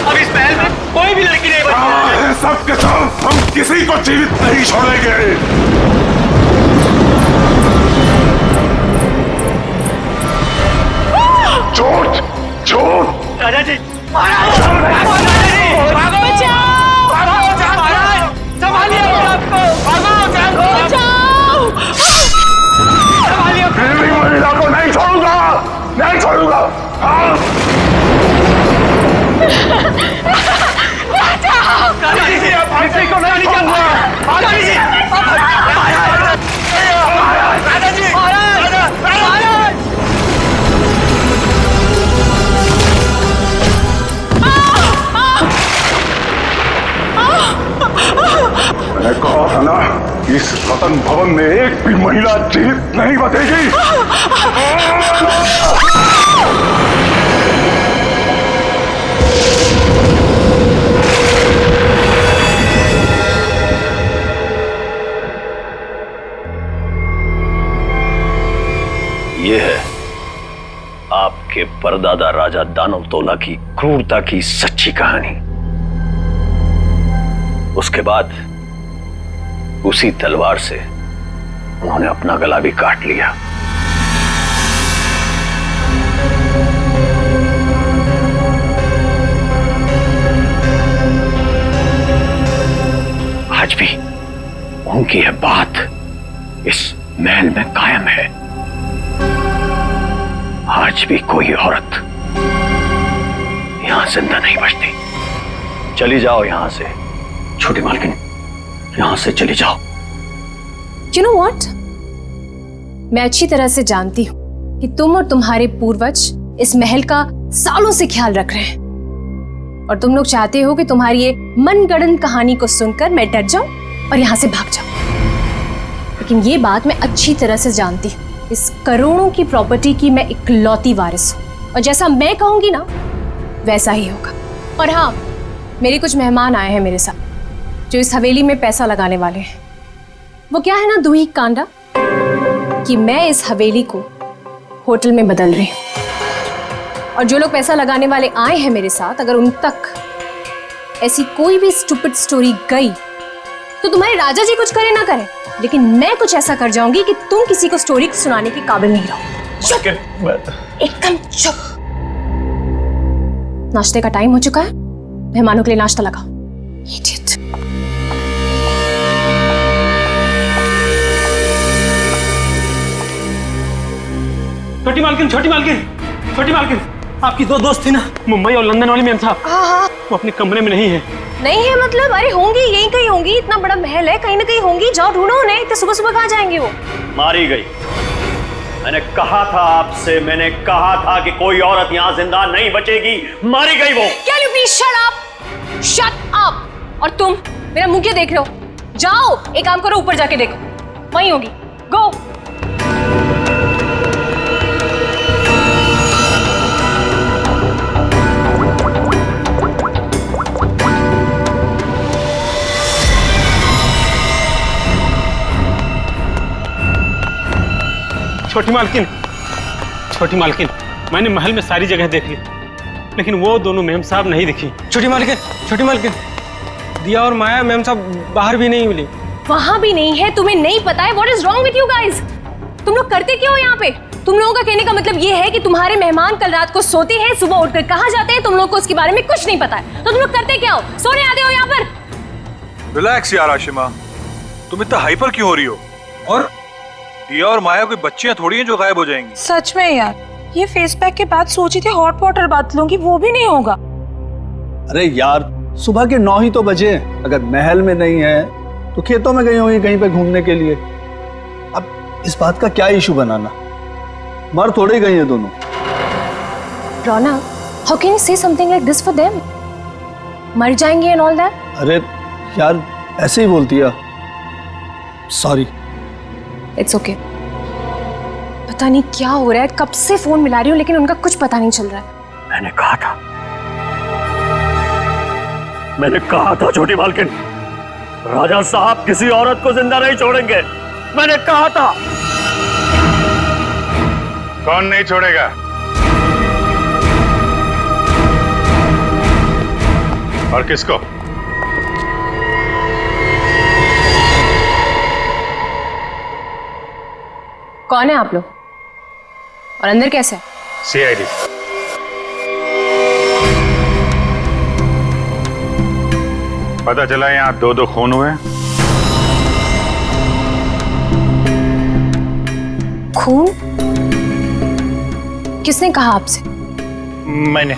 अब इस महल में कोई भी लड़की नहीं बची है।
सबके सब, हम किसी को जीवित नहीं छोड़ेंगे। झूठ, झूठ।
राजा जी, महाराज, राजा जी, भागो, भागो, महाराज, संभालिए अपने आप को, भागो, बचाओ, संभालिए।
फिर भी महिला को नहीं छोड़ूंगा, नहीं छोड़ूंगा।
राजा जी, आप किसी को नहीं छोड़ूंगा। राजा जी, राजा जी, महाराज।
मैंने कहा था ना, इस रतन भवन में एक भी महिला जीवित नहीं बचेगी।
ये है आपके परदादा राजा दानव तोला की क्रूरता की सच्ची कहानी। उसके बाद उसी तलवार से उन्होंने अपना गला भी काट लिया। आज भी उनकी यह बात इस महल में कायम है। आज भी कोई औरत यहां जिंदा नहीं बचती। चली जाओ यहां से, छोटी मालकिन, यहां से चली जाओ।
You know what? मैं अच्छी तरह से जानती हूँ कि तुम और तुम्हारे पूर्वज इस महल का सालों से ख्याल रख रहे हैं और तुम लोग चाहते हो कि तुम्हारी ये मनगढ़ंत कहानी को सुनकर मैं डर जाऊं और यहां से भाग जाऊं। लेकिन ये बात मैं अच्छी तरह से जानती हूँ, इस करोड़ों की प्रॉपर्टी की मैं इकलौती वारिस हूँ और जैसा मैं कहूंगी ना वैसा ही होगा। और हाँ, मेरे कुछ मेहमान आए हैं मेरे साथ जो इस हवेली में पैसा लगाने वाले हैं। वो क्या है ना दूही कांडा कि मैं इस हवेली को होटल में बदल रही हूँ और जो लोग पैसा लगाने वाले आए हैं मेरे साथ, अगर उन तक ऐसी कोई भी स्टूपिड स्टोरी गई तो तुम्हारे राजा जी कुछ करे ना करे, लेकिन मैं कुछ ऐसा कर जाऊंगी कि तुम किसी को स्टोरी सुनाने के काबिल नहीं रहो। चुप, एकदम चुप। नाश्ते का टाइम हो चुका है, मेहमानों के लिए नाश्ता लगाओ। Idiot.
छोटी मालकिन, छोटी मालकिन, छोटी मालकिन, आपकी दो दोस्त थी ना, मुंबई और लंदन वाली मैम साहब।
हाँ,
वो अपने कमरे में नहीं है।
नहीं है मतलब? अरे होंगी, यहीं कहीं होंगी, इतना बड़ा महल है, कहीं ना कहीं होंगी, जाओ ढूंढो उन्हें। इतने सुबह सुबह कहाँ जाएंगे वो?
मारी गई। मैंने कहा था आपसे, मैंने कहा था कि कोई औरत यहाँ जिंदा नहीं बचेगी। मारी गई वो।
Can you please shut up? Shut up! और तुम मेरा मुंह क्यों देख रहे हो? जाओ, एक काम करो, ऊपर जाके देखो, वहीं होगी। गो।
छोटी मालकिन, छोटी मालकिन, मैंने महल में सारी जगह देख ली, लेकिन वो दोनों मैम साहब नहीं दिखी। छोटी मालकिन, छोटी मालकिन, दिया और माया मैम साहब बाहर भी नहीं मिली।
वहां भी नहीं है? तुम्हें नहीं पता है? What is wrong with you guys? तुम लोग करते क्यों हो यहाँ पे? तुम लोगों का कहने का मतलब ये है कि तुम्हारे मेहमान कल रात को सोते हैं, सुबह उठकर कहाँ जाते हैं, तुम लोगों को उसके बारे में कुछ नहीं पता है। तो तुम लोग करते क्या हो? सोने आते हो यहाँ पर?
रिलैक्स यार आशिमा, तुम इतना हाइपर क्यों हो रही हो? और दिया और माया कोई बच्चियां थोड़ी हैं जो गायब हो जाएंगी।
सच में यार, ये फेस पैक के बाद सोची थी हॉट वाटर बात लूंगी, वो भी नहीं होगा।
अरे यार, सुबह के 9 ही तो बजे। अगर महल में नहीं है तो खेतों में गई होंगी कहीं पे घूमने के लिए। अब इस बात का क्या इशू बनाना? मर थोड़ी गई हैं दोनों।
रोना, how can you say something like this for them? मर जाएंगे and all that?
अरे यार, ऐसे ही बोलती है। सॉरी।
It's okay. पता नहीं क्या हो रहा है, कब से फोन मिला रही हूँ लेकिन उनका कुछ पता नहीं चल रहा है।
मैंने कहा था छोटी मालकिन, राजा साहब किसी औरत को जिंदा नहीं छोड़ेंगे। मैंने कहा था।
कौन नहीं छोड़ेगा? और किसको?
कौन है आप लोग और अंदर कैसे है?
सीआईडी। पता चला यहाँ 2 खून हुए।
खून? किसने कहा आपसे?
मैंने।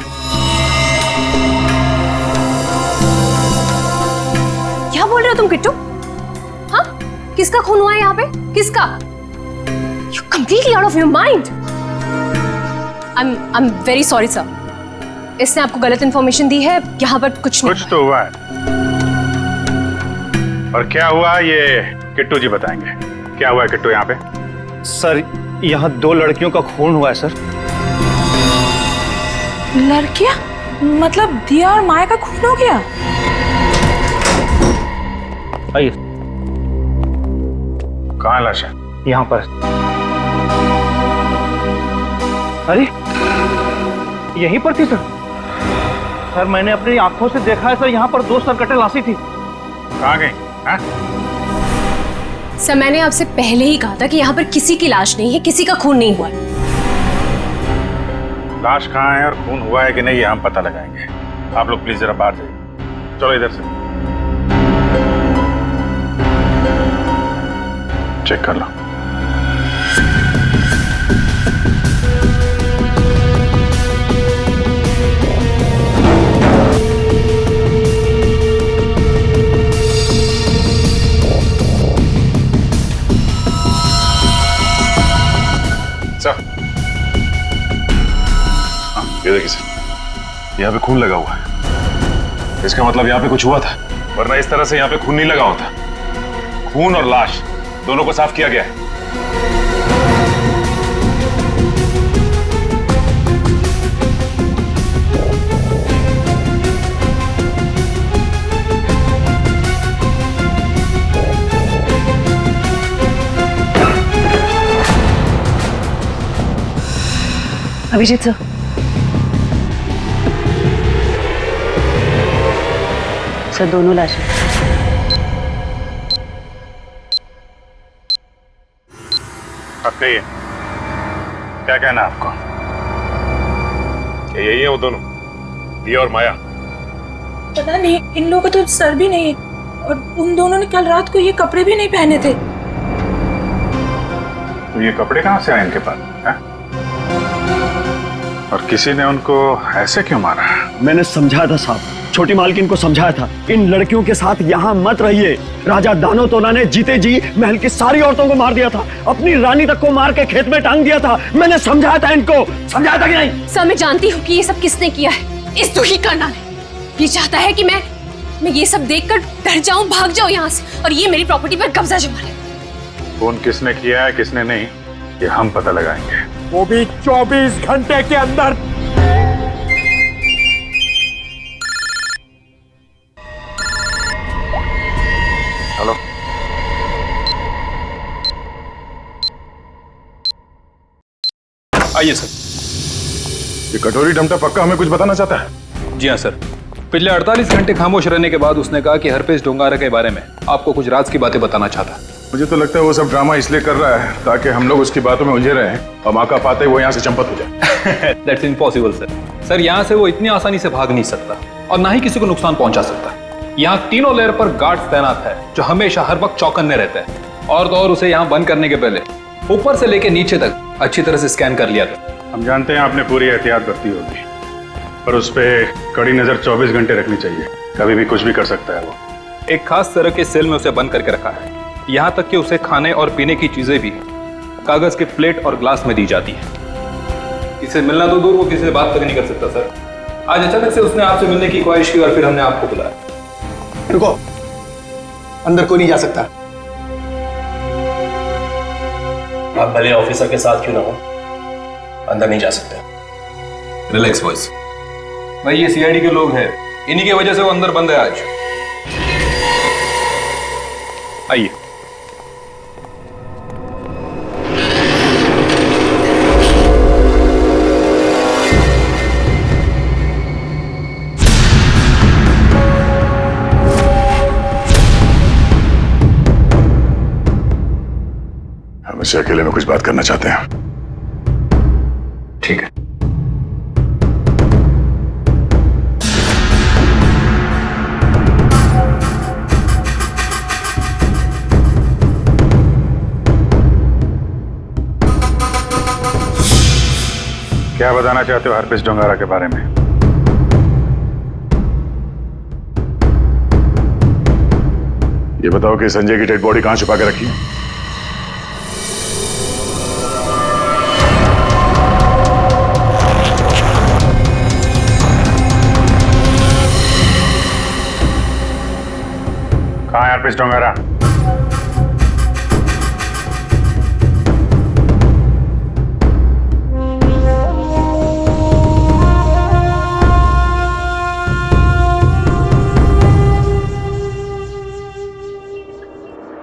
क्या बोल रहे हो तुम किट्टू? हाँ, किसका खून हुआ है यहाँ पे? किसका? You're completely out of your mind. I'm very sorry sir. इसने आपको गलत इंफॉर्मेशन दी है। यहाँ पर कुछ नहीं।
कुछ तो हुआ है। और क्या हुआ ये किट्टू जी बताएंगे। क्या हुआ है किट्टू यहाँ पे?
सर, यहाँ 2 लड़कियों का खून हुआ है सर।
लड़कियां? मतलब दिया और माया का खून हो गया?
आइए।
कहाँ लाश है?
यहाँ पर। अरे यहीं पर थी सर। सर, मैंने अपनी आंखों से देखा है सर, यहाँ पर 2 सरकटे लाशी थी।
कहाँ गई? हाँ?
सर, मैंने आपसे पहले ही कहा था कि यहाँ पर किसी की लाश नहीं है, किसी का खून नहीं हुआ है।
लाश कहाँ है और खून हुआ है कि नहीं ये हम पता लगाएंगे। आप लोग प्लीज जरा बाहर जाइए। चलो इधर से चेक कर लो। ये देखिए सर, यहाँ पे खून लगा हुआ है। इसका मतलब यहाँ पे कुछ हुआ था, वरना इस तरह से यहाँ पे खून नहीं लगा होता। खून और लाश दोनों को साफ किया गया है।
अभिजीत सर, सर दोनों लाशें।
अब कहिए, क्या कहना है आपको? क्या यही है वो दोनों, दिया और माया?
पता नहीं, इन लोगों का तो सर भी नहीं है और उन दोनों ने कल रात को ये कपड़े भी नहीं पहने थे।
तो ये कपड़े कहाँ से आए इनके पास है? और किसी ने उनको ऐसे क्यों मारा?
मैंने समझाया था साहब, छोटी मालकिन को समझाया था, इन लड़कियों के साथ यहाँ मत रहिए। राजा दानोतोला ने जीते जी महल की सारी औरतों को मार दिया था, अपनी रानी तक को मार के खेत में टांग दिया था। मैंने समझाया था इनको, समझाया था कि नहीं?
सर, मैं जानती हूँ कि ये सब किसने किया है। इस दुखी करना ने ये चाहता है कि मैं ये सब देखकर डर जाऊं, भाग जाऊं यहाँ से और ये मेरी प्रॉपर्टी पर कब्जा जमा ले।
फोन किसने किया है किसने नहीं, ये हम पता लगाएंगे,
वो भी 24 घंटे के अंदर।
हेलो,
आइए सर।
ये कटोरी डमटा पक्का हमें कुछ बताना चाहता है?
जी हाँ सर, पिछले 48 घंटे खामोश रहने के बाद उसने कहा कि हरपेश डोंगारा के बारे में आपको कुछ राज की बातें बताना चाहता है।
मुझे तो लगता है वो सब ड्रामा इसलिए कर रहा है ताकि हम लोग उसकी बातों में उलझे रहे और मौका पाते ही वो यहाँ से चंपत हो जाए।
That's impossible sir. सर यहाँ से वो इतनी आसानी से भाग नहीं सकता और ना ही किसी को नुकसान पहुंचा सकता। यहाँ तीनों लेयर पर गार्ड्स तैनात है जो हमेशा हर वक्त चौकन्ने रहते हैं। और तो और उसे यहाँ बंद करने के पहले ऊपर से लेके नीचे तक अच्छी तरह से स्कैन कर लिया था।
हम जानते हैं आपने पूरी एहतियात बरती होगी, पर उस पर कड़ी नजर 24 घंटे रखनी चाहिए। कभी भी कुछ भी कर सकता है वो।
एक खास तरह के सेल में उसे बंद करके रखा है। यहाँ तक कि उसे खाने और पीने की चीजें भी कागज के प्लेट और ग्लास में दी जाती है। किसी से मिलना तो दूर, वो किसी से बात तक नहीं कर सकता सर। आज अचानक से उसने आपसे मिलने की ख्वाहिश की और फिर हमने आपको बुलाया।
रुको, अंदर कोई नहीं जा सकता।
आप भले ऑफिसर के साथ क्यों ना हो, अंदर नहीं जा सकते।
Relax boys. भाई ये सीआईडी के लोग हैं, इन्हीं की वजह से वो अंदर बंद है आज। आइए।
हम इससे अकेले में कुछ बात करना चाहते हैं।
ठीक है।
क्या बताना चाहते हो हरप्रीत डोंगारा के बारे में? ये बताओ कि संजय की डेड बॉडी कहां छुपा के रखी है? कहां है हरप्रीत डोंगारा?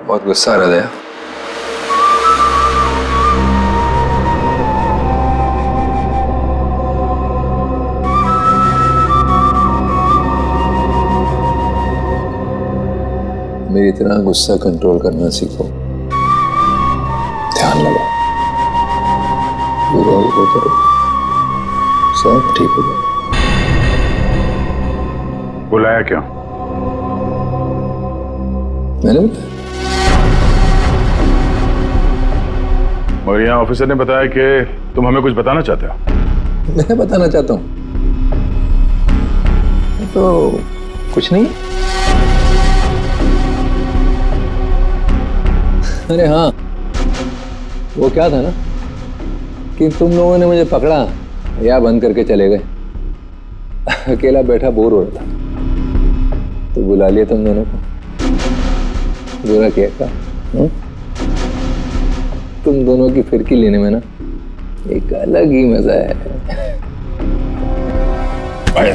बहुत गुस्सा आ रहा है। मेरी तरह गुस्सा कंट्रोल करना सीखो। ध्यान लगाओ, बुरा हो तो सब ठीक हो जाएगा।
बुलाया क्यों?
मैंने बताया।
मगर यहाँ ऑफिसर ने बताया कि तुम हमें कुछ बताना चाहते हो।
मैं बताना चाहता हूँ तो कुछ नहीं। अरे हाँ, वो क्या था ना कि तुम लोगों ने मुझे पकड़ा या बंद करके चले गए। अकेला बैठा बोर हो रहा था तो बुला लिया तुम दोनों को। बुरा किया था? तुम दोनों की फिरकी लेने में ना एक अलग ही मजा है।
भाई,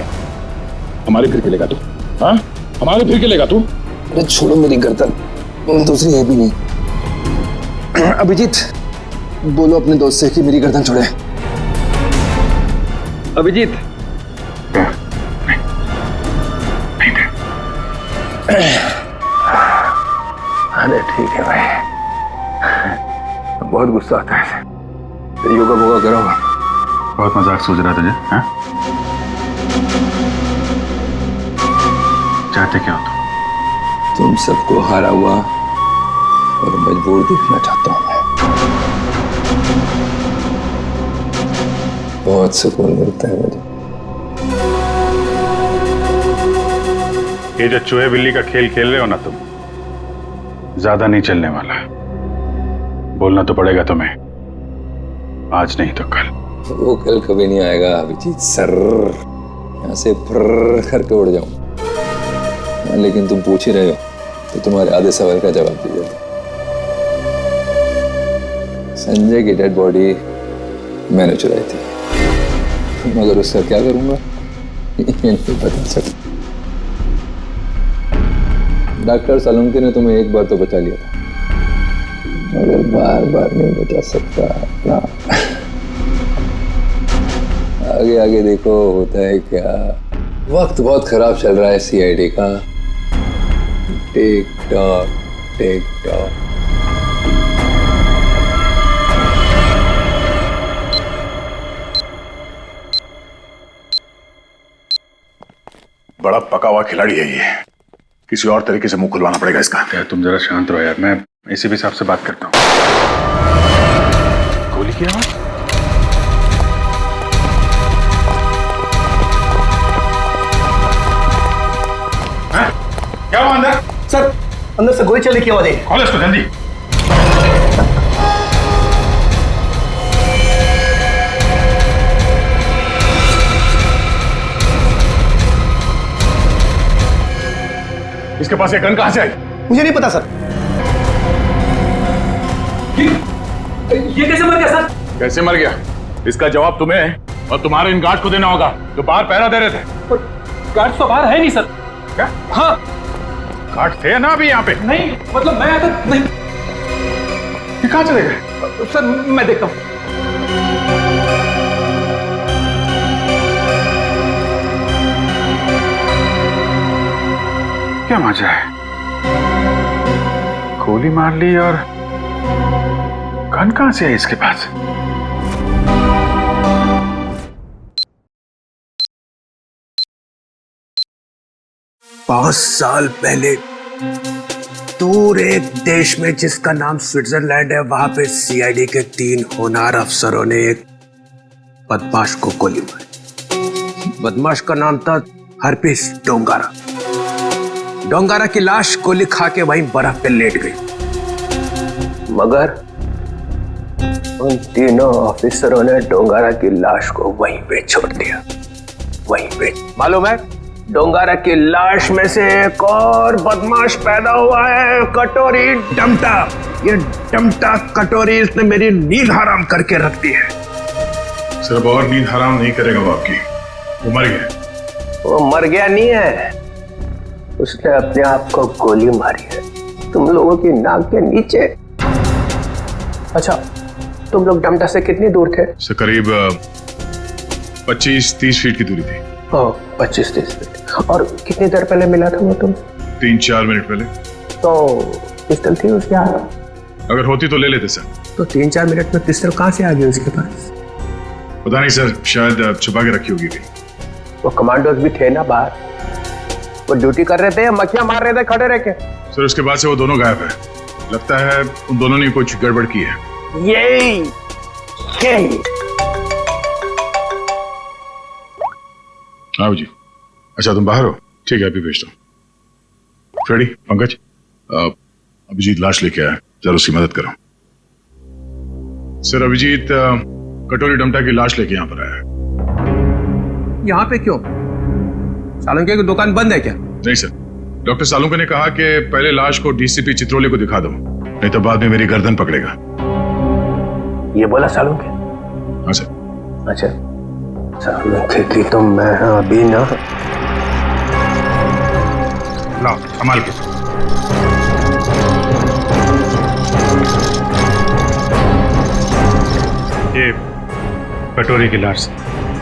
हमारी फिरकी लेगा तू? हाँ, हमारी फिरकी लेगा तू?
अरे छोड़ो मेरी गर्दन, दूसरी है भी नहीं। अभिजीत, बोलो अपने दोस्त से कि मेरी गर्दन छोड़े।
अभिजीत।
अरे ठीक है भाई, बहुत गुस्सा आता है। तो योगा वोगा करो।
बहुत मजाक सूझ रहा तुझे? हाँ? चाहते क्या हो
तुम सबको हारा हुआ और मजबूर देखना चाहता हूं मैं। बहुत सुकून मिलता है मुझे।
ये जो चूहे बिल्ली का खेल खेल रहे हो ना तुम, ज्यादा नहीं चलने वाला। बोलना तो पड़ेगा तुम्हें, आज नहीं तो कल।
वो कल कभी नहीं आएगा अभिजीत सर। यहाँ से फर्र करके उड़ जाऊं। लेकिन तुम पूछ ही रहे हो तो तुम्हारे आधे सवाल का जवाब दे देता। संजय की डेड बॉडी मैंने चुराई थी, मगर उसका क्या करूंगा ये नहीं बता सकता। डॉक्टर सालुंके ने तुम्हें एक बार तो बचा लिया था, मगर बार बार नहीं बचा सकता ना। आगे आगे देखो होता है क्या। वक्त बहुत खराब चल रहा है सीआईडी का। Tick tock tick tock.
बड़ा पका हुआ खिलाड़ी है ये, किसी और तरीके से मुंह खुलवाना पड़ेगा इसका।
यार तुम जरा शांत रहो यार, मैं एसीपी साहब से बात करता हूँ। गोली की आवाज? क्या हुआ अंदर?
सर अंदर से गोली चलने की आवाज है।
खोलो इसको जल्दी।
इसके पास ये गन कहां से आई?
मुझे नहीं पता सर।
ये कैसे मर गया सर?
कैसे मर गया इसका जवाब तुम्हें और तुम्हारे इन गार्ड को देना होगा जो बाहर पहरा दे रहे थे।
गार्ड तो बाहर है नहीं सर।
क्या?
हाँ
गार्ड थे ना अभी यहाँ पे?
नहीं, मतलब मैं आता नहीं।
ये कहाँ चले गए?
सर मैं देखता हूँ।
क्या मजा है, गोली मार ली और गन कहां से है इसके पास?
पांच साल पहले दूर एक देश में जिसका नाम स्विट्जरलैंड है, वहां पे सीआईडी के 3 होनहार अफसरों ने एक बदमाश को गोली मारी। बदमाश का नाम था हरपीस डोंगारा। डोंगारा की लाश गोली खा के वहीं बर्फ पे लेट गई, मगर उन तीनों ऑफिसरों ने डोंगारा की लाश को वहीं पे छोड़ दिया। वहीं पे मालूम है, डोंगारा की लाश में से एक और बदमाश पैदा हुआ है, कटोरी डमटा। ये डमटा कटोरी इसने मेरी नींद हराम करके रख दी है।
सिर्फ और नींद हराम नहीं करेगा वो आपकी, वो मर गया।
वो मर गया नहीं है, उसने अपने आप को गोली मारी है, तुम लोगों की नाक के नीचे। अच्छा, तुम लोग डमटा से कितनी दूर थे?
से करीब 25-30 फीट की दूरी थी।
25-30 फीट। और कितनी देर पहले मिला था वो तुम?
3-4 मिनट पहले।
तो पिस्टल थी उसके हाथ?
अगर होती तो ले लेते सर।
तो 3-4 मिनट में पिस्टल कहां से आ गई उसके पास?
पता नहीं सर, शायद छुपा के रखी होगी कहीं।
वो कमांडोज भी थे ना बाहर, वो ड्यूटी कर रहे थे या मक्खियां मार रहे थे खड़े रह के?
सर उसके बाद से वो दोनों गायब है, लगता है उन दोनों ने कुछ गड़बड़ की है।
यही
आओ जी। अच्छा तुम बाहर हो, ठीक है अभी भेजता हूँ। फ्रेडी, पंकज, अभिजीत लाश लेके आया, जरा उसकी मदद करो। सर अभिजीत कटोरी डमटा की लाश लेके यहाँ पर आया है।
यहाँ पे क्यों? सालुंके की दुकान बंद है क्या?
नहीं सर, डॉक्टर सालुंके ने कहा कि पहले लाश को डीसीपी चित्रोले को दिखा दो, नहीं तो बाद में मेरी गर्दन पकड़ेगा।
ये बोला सालुंके?
हाँ सर।
अच्छा, सालुंके की तो मैं अभी ना।
लाओ संभाल के। ये कटोरी की लाश।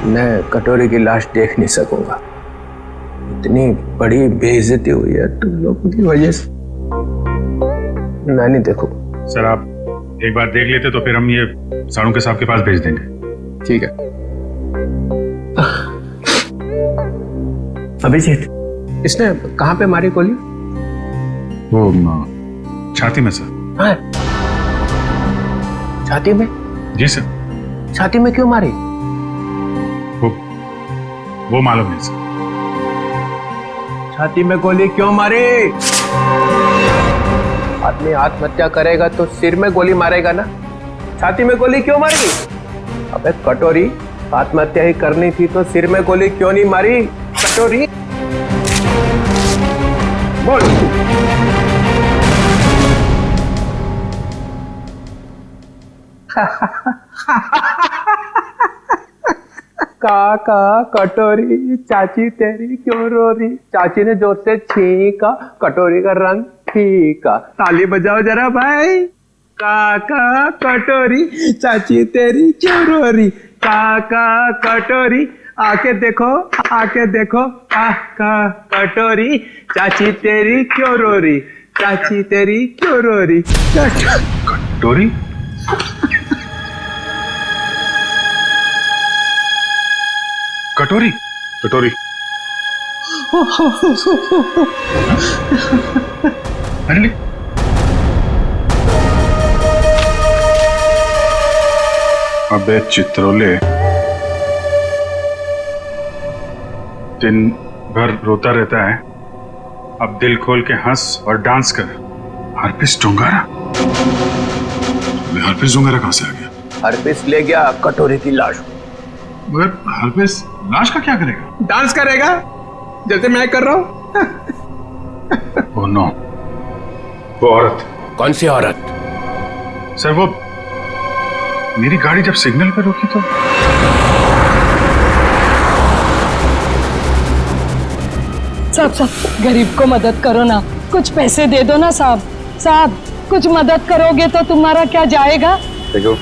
मैं कटोरी की लाश देख नहीं सकूंगा, इतनी बड़ी बेइज्जती हुई है तुम लोगों की वजह से, मैं नहीं देखूं।
सर आप एक बार देख लेते तो फिर हम ये सालुंके साहब के पास भेज देंगे।
ठीक है। अभिजीत, इसने कहां पे मारी गोली?
वो छाती में सर।
हाँ, छाती में?
जी सर।
छाती में क्यों मारी?
वो मालूम नहीं सर।
छाती में गोली क्यों मारी? आदमी आत्महत्या करेगा तो सिर में गोली मारेगा ना, छाती में गोली क्यों मारी? अबे कटोरी, आत्महत्या ही करनी थी तो सिर में गोली क्यों नहीं मारी? कटोरी बोल। काका कटोरी, चाची तेरी क्यों रो रही? चाची ने जोर से छींका, कटोरी का रंग फीका। ताली बजाओ जरा भाई। काका कटोरी, चाची तेरी क्यों रो रही? काका कटोरी, आके देखो, आके देखो। काका कटोरी, चाची तेरी क्यों रो रही? चाची तेरी क्यों रो रही?
कटोरी? कटोरी?
कटोरी अरे अबे चित्रोले, दिन भर रोता रहता है, अब दिल खोल के हंस और डांस कर। हरपिस डोंगारा? हरपिस डोंगारा कहां से आ गया?
हरपिस ले गया कटोरे की लाश।
मगर हरपिस लाश का क्या करेगा?
डांस करेगा जैसे मैं कर रहा हूं।
ओह नो, वो औरत।
कौन सी औरत?
सर वो मेरी गाड़ी जब सिग्नल पे रुकी तो
साहब गरीब को मदद करो ना, कुछ पैसे दे दो ना साहब, कुछ मदद करोगे तो तुम्हारा क्या जाएगा?
देखो,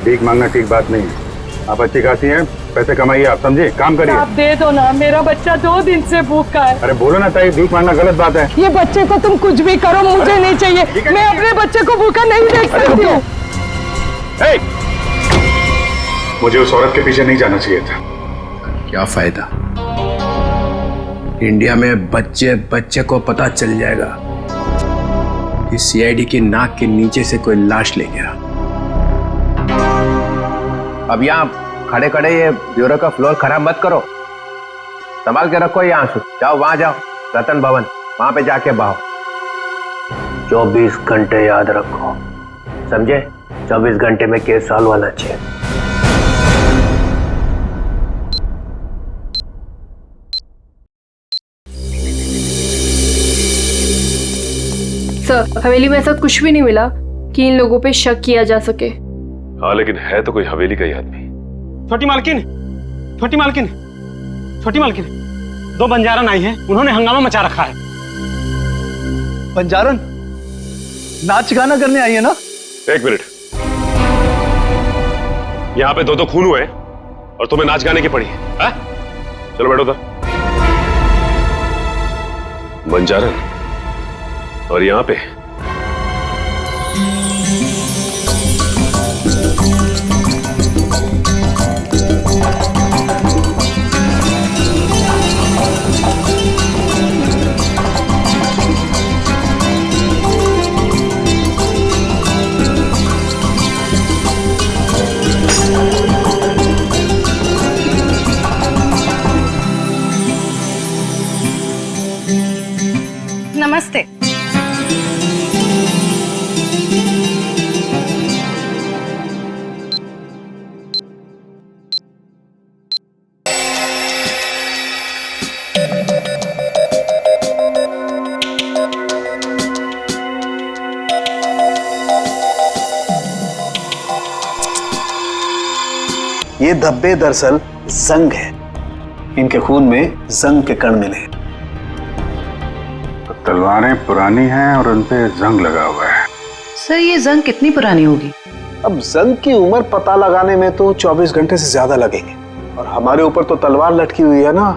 भीख मांगना ठीक बात नहीं है। आप अच्छी खाती हैं, पैसे कमाइए, आप समझे, काम करिए।
आप दे दो ना, मेरा बच्चा 2 दिन से भूखा है।
अरे बोलो ना ताई, भीख मांगना गलत बात है।
ये बच्चे को तुम कुछ भी करो, मुझे नहीं चाहिए। मैं अपने बच्चे को भूखा नहीं देख सकती हूँ।
मुझे उस औरत के पीछे नहीं जाना चाहिए था।
क्या फायदा? इंडिया में बच्चे को पता चल जाएगा कि सीआईडी की नाक के नीचे से कोई लाश ले गया। अब यहाँ खड़े खड़े ये ब्यूरो का फ्लोर खराब मत करो, संभाल के रखो ये आंसू। जाओ वहां जाओ, रतन भवन, वहां पे जाके बहाओ। 24 घंटे याद रखो, समझे? 24 घंटे में केस सॉल्व होना चाहिए।
सर, हवेली में ऐसा कुछ भी नहीं मिला कि इन लोगों पे शक किया जा सके।
हाँ, लेकिन है तो कोई हवेली का ही आदमी।
छोटी मालकिन, छोटी मालकिन, छोटी मालकिन, 2 बंजारन आई हैं, उन्होंने हंगामा मचा रखा है।
बंजारन नाच गाना करने आई है ना?
1 मिनट, यहाँ पे 2 खून हुए और तुम्हें नाच गाने की पड़ी है? चलो बैठो उधर। बंजारन, और यहाँ पे
नमस्ते।
ये धब्बे दरअसल जंग है, इनके खून में जंग के कण मिले।
तो तलवारें पुरानी हैं और उन पे जंग लगा हुआ है।
सर, ये जंग कितनी पुरानी होगी?
अब जंग की उम्र पता लगाने में तो 24 घंटे से ज्यादा लगेंगे, और हमारे ऊपर तो तलवार लटकी हुई है ना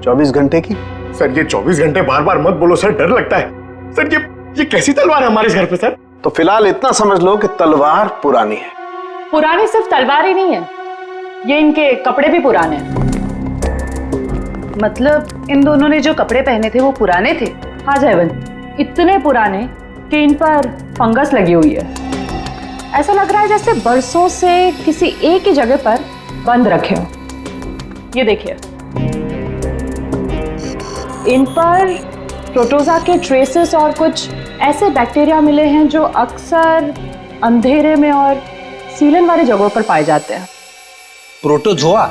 24 घंटे की।
सर, ये 24 घंटे बार बार मत बोलो सर, डर लगता है। सर, ये कैसी तलवार है हमारे घर पे सर?
तो फिलहाल इतना समझ लो कि तलवार पुरानी है।
पुरानी सिर्फ तलवार ही नहीं है, ये इनके कपड़े भी पुराने हैं।
मतलब इन दोनों ने जो कपड़े पहने थे वो पुराने थे?
हाँ जयवंत, इतने पुराने कि इन पर फंगस लगी हुई है। ऐसा लग रहा है जैसे बरसों से किसी एक ही जगह पर बंद रखे हो। ये देखिए, इन पर प्रोटोजा के ट्रेसेस और कुछ ऐसे बैक्टीरिया मिले हैं जो अक्सर अंधेरे में और सीलन वाली जगहों पर पाए जाते हैं।
प्रोटोजोआ?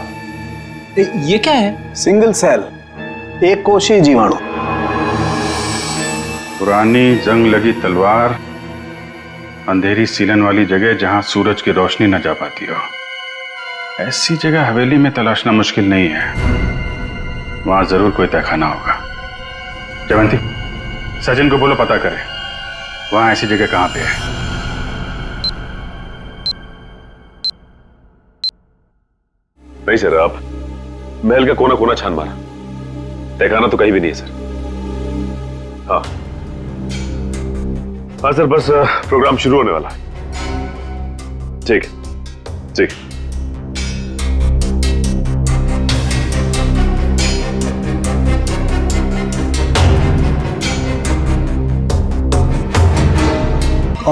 ये क्या है?
सिंगल सेल, एक कोशीय जीवाणु।
पुरानी जंग लगी तलवार, अंधेरी सीलन वाली जगह जहां सूरज की रोशनी न जा पाती हो। ऐसी जगह हवेली में तलाशना मुश्किल नहीं है, वहां जरूर कोई तहखाना होगा। जयवंती, सचिन को बोलो पता करे वहां ऐसी जगह कहां पे है।
नहीं सर, आप महल का कोना कोना छान मारा, तहखाना तो कहीं भी नहीं है सर। हाँ हाँ सर, बस प्रोग्राम शुरू होने वाला है। ठीक ठीक।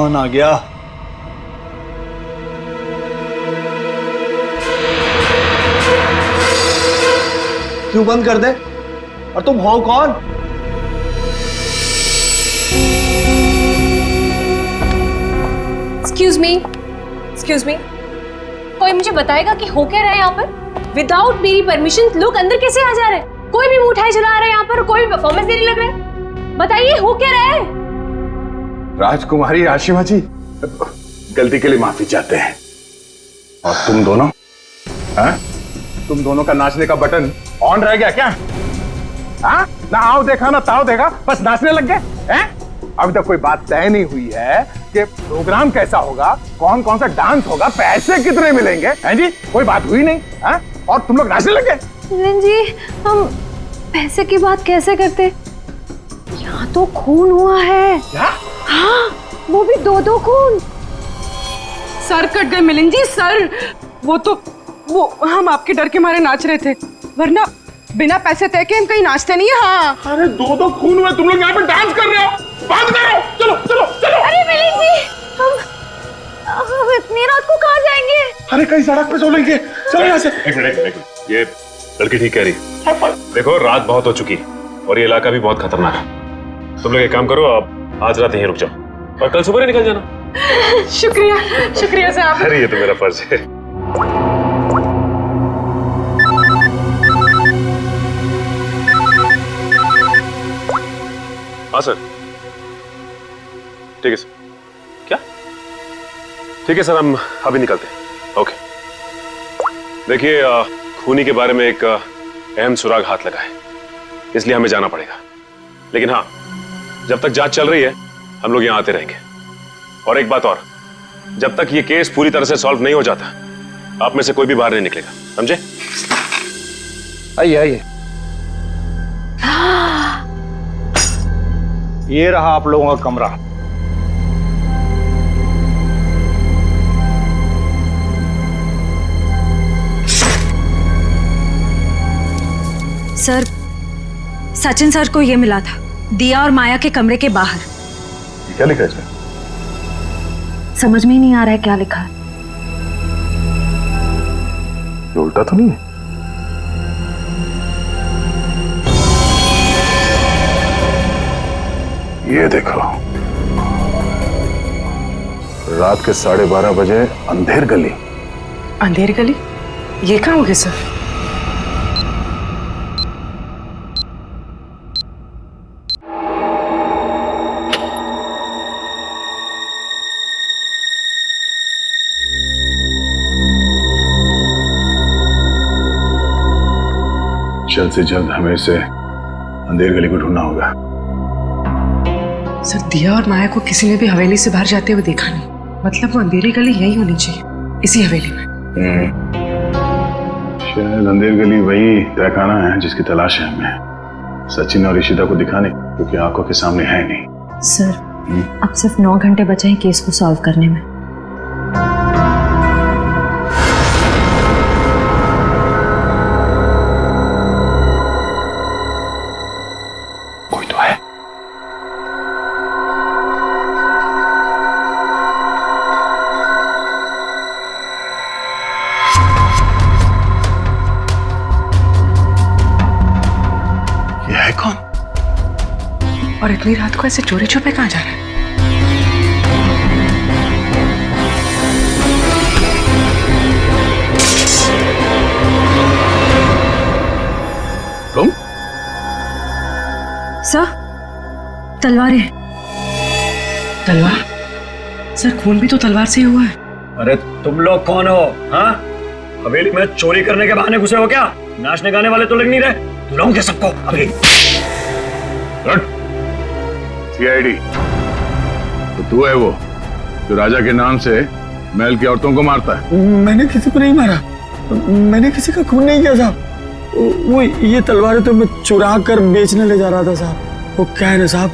कौन आ गया? क्यों बंद कर दे? और तुम हो कौन?
एक्सक्यूज मी, कोई मुझे बताएगा कि हो क्या रहा है यहाँ पर? विदाउट मेरी परमिशन लोग अंदर कैसे आ जा रहे हैं? कोई भी मिठाई जला रहा है यहाँ पर, कोई भी परफॉर्मेंस देने लग रहा है। बताइए हो क्या रहा है?
राजकुमारी आशिमा जी, गलती के लिए माफी चाहते हैं। और तुम दोनों, हाँ? तुम दोनों का नाचने का बटन ऑन रह गया क्या? हाँ? ना आओ देखा ना ताओ देखा, बस नाचने लग गए हैं? अभी तक कोई बात तय नहीं हुई है कि प्रोग्राम कैसा होगा, कौन कौन सा डांस होगा, पैसे कितने मिलेंगे, हैं जी? कोई बात हुई नहीं, हाँ? और तुम लोग नाचने लग गए।
मिलन जी, हम पैसे की बात कैसे करते? यहाँ तो खून हुआ है।
क्या?
हाँ, वो भी 2-2 खून।
सर कट गए मिलन जी, सर। वो हम आपके डर के मारे नाच रहे थे, वरना बिना पैसे तय के हम कहीं नाचते नहीं है। हाँ।
अरे 2-2 खून हुए, तुम लोग यहाँ पे डांस कर रहे हो, बात करो, चलो चलो चलो।
अरे मिलन जी, हम इतनी रात को कहाँ जाएंगे?
अरे कहीं सड़क पे सो लेंगे, चलो यहाँ से।
एक मिनट, ये लड़की ठीक कह रही। देखो रात बहुत हो चुकी और ये इलाका भी बहुत खतरनाक है। तुम लोग एक काम करो, आप आज रात यहीं रुक जाओ और कल सुबह निकल जाना।
शुक्रिया साहब।
अरे ये तो मेरा फर्ज है। हाँ सर, ठीक है सर। क्या? ठीक है सर, हम अभी निकलते हैं। ओके। देखिए, खूनी के बारे में एक अहम सुराग हाथ लगा है, इसलिए हमें जाना पड़ेगा। लेकिन हाँ, जब तक जांच चल रही है हम लोग यहाँ आते रहेंगे। और एक बात और, जब तक ये केस पूरी तरह से सॉल्व नहीं हो जाता आप में से कोई भी बाहर नहीं निकलेगा, समझे?
आइए आइए। ये रहा आप लोगों का कमरा।
सर, सचिन सर को ये मिला था, दिया और माया के कमरे के बाहर।
क्या लिखा है इसमें?
समझ में ही नहीं आ रहा है क्या लिखा है।
ये उल्टा तो नहीं है? ये देखो, रात के 12:30 बजे अंधेर गली।
अंधेर गली? ये कहाँ होगी सर?
जल्द से जल्द हमें इसे अंधेर गली को ढूंढना होगा।
सर, दिया और माया को किसी ने भी हवेली से बाहर जाते हुए देखा नहीं, मतलब वो अंधेरी गली यही होनी चाहिए, इसी हवेली में।
शायद अंधेर गली वही तहखाना है जिसकी तलाश है हमें, सचिन और ईशिता को दिखाने, क्योंकि आंखों के सामने है नहीं।
सर, अब सिर्फ 9 घंटे बचे हैं केस को सॉल्व करने में।
कोई तो है। ये है कौन?
और इतनी रात को ऐसे चोरी छुपे कहाँ जा रहा है?
तुम?
सर, तलवारें।
तलवार? सर, खून भी तो तलवार से ही हुआ है।
अरे तुम लोग कौन हो? हाँ, हवेली में चोरी करने के बहाने घुसे हो क्या? नाचने गाने वाले तो लग नहीं रहे। बुलाऊंगे सबको अभी।
सीआईडी, तो तू है वो जो राजा के नाम से महल की औरतों को मारता है?
मैंने किसी को नहीं मारा, मैंने किसी का खून नहीं किया साहब। वो ये तलवारें तो मैं चुरा कर बेचने ले जा रहा था साहब। वो क्या है ना साहब,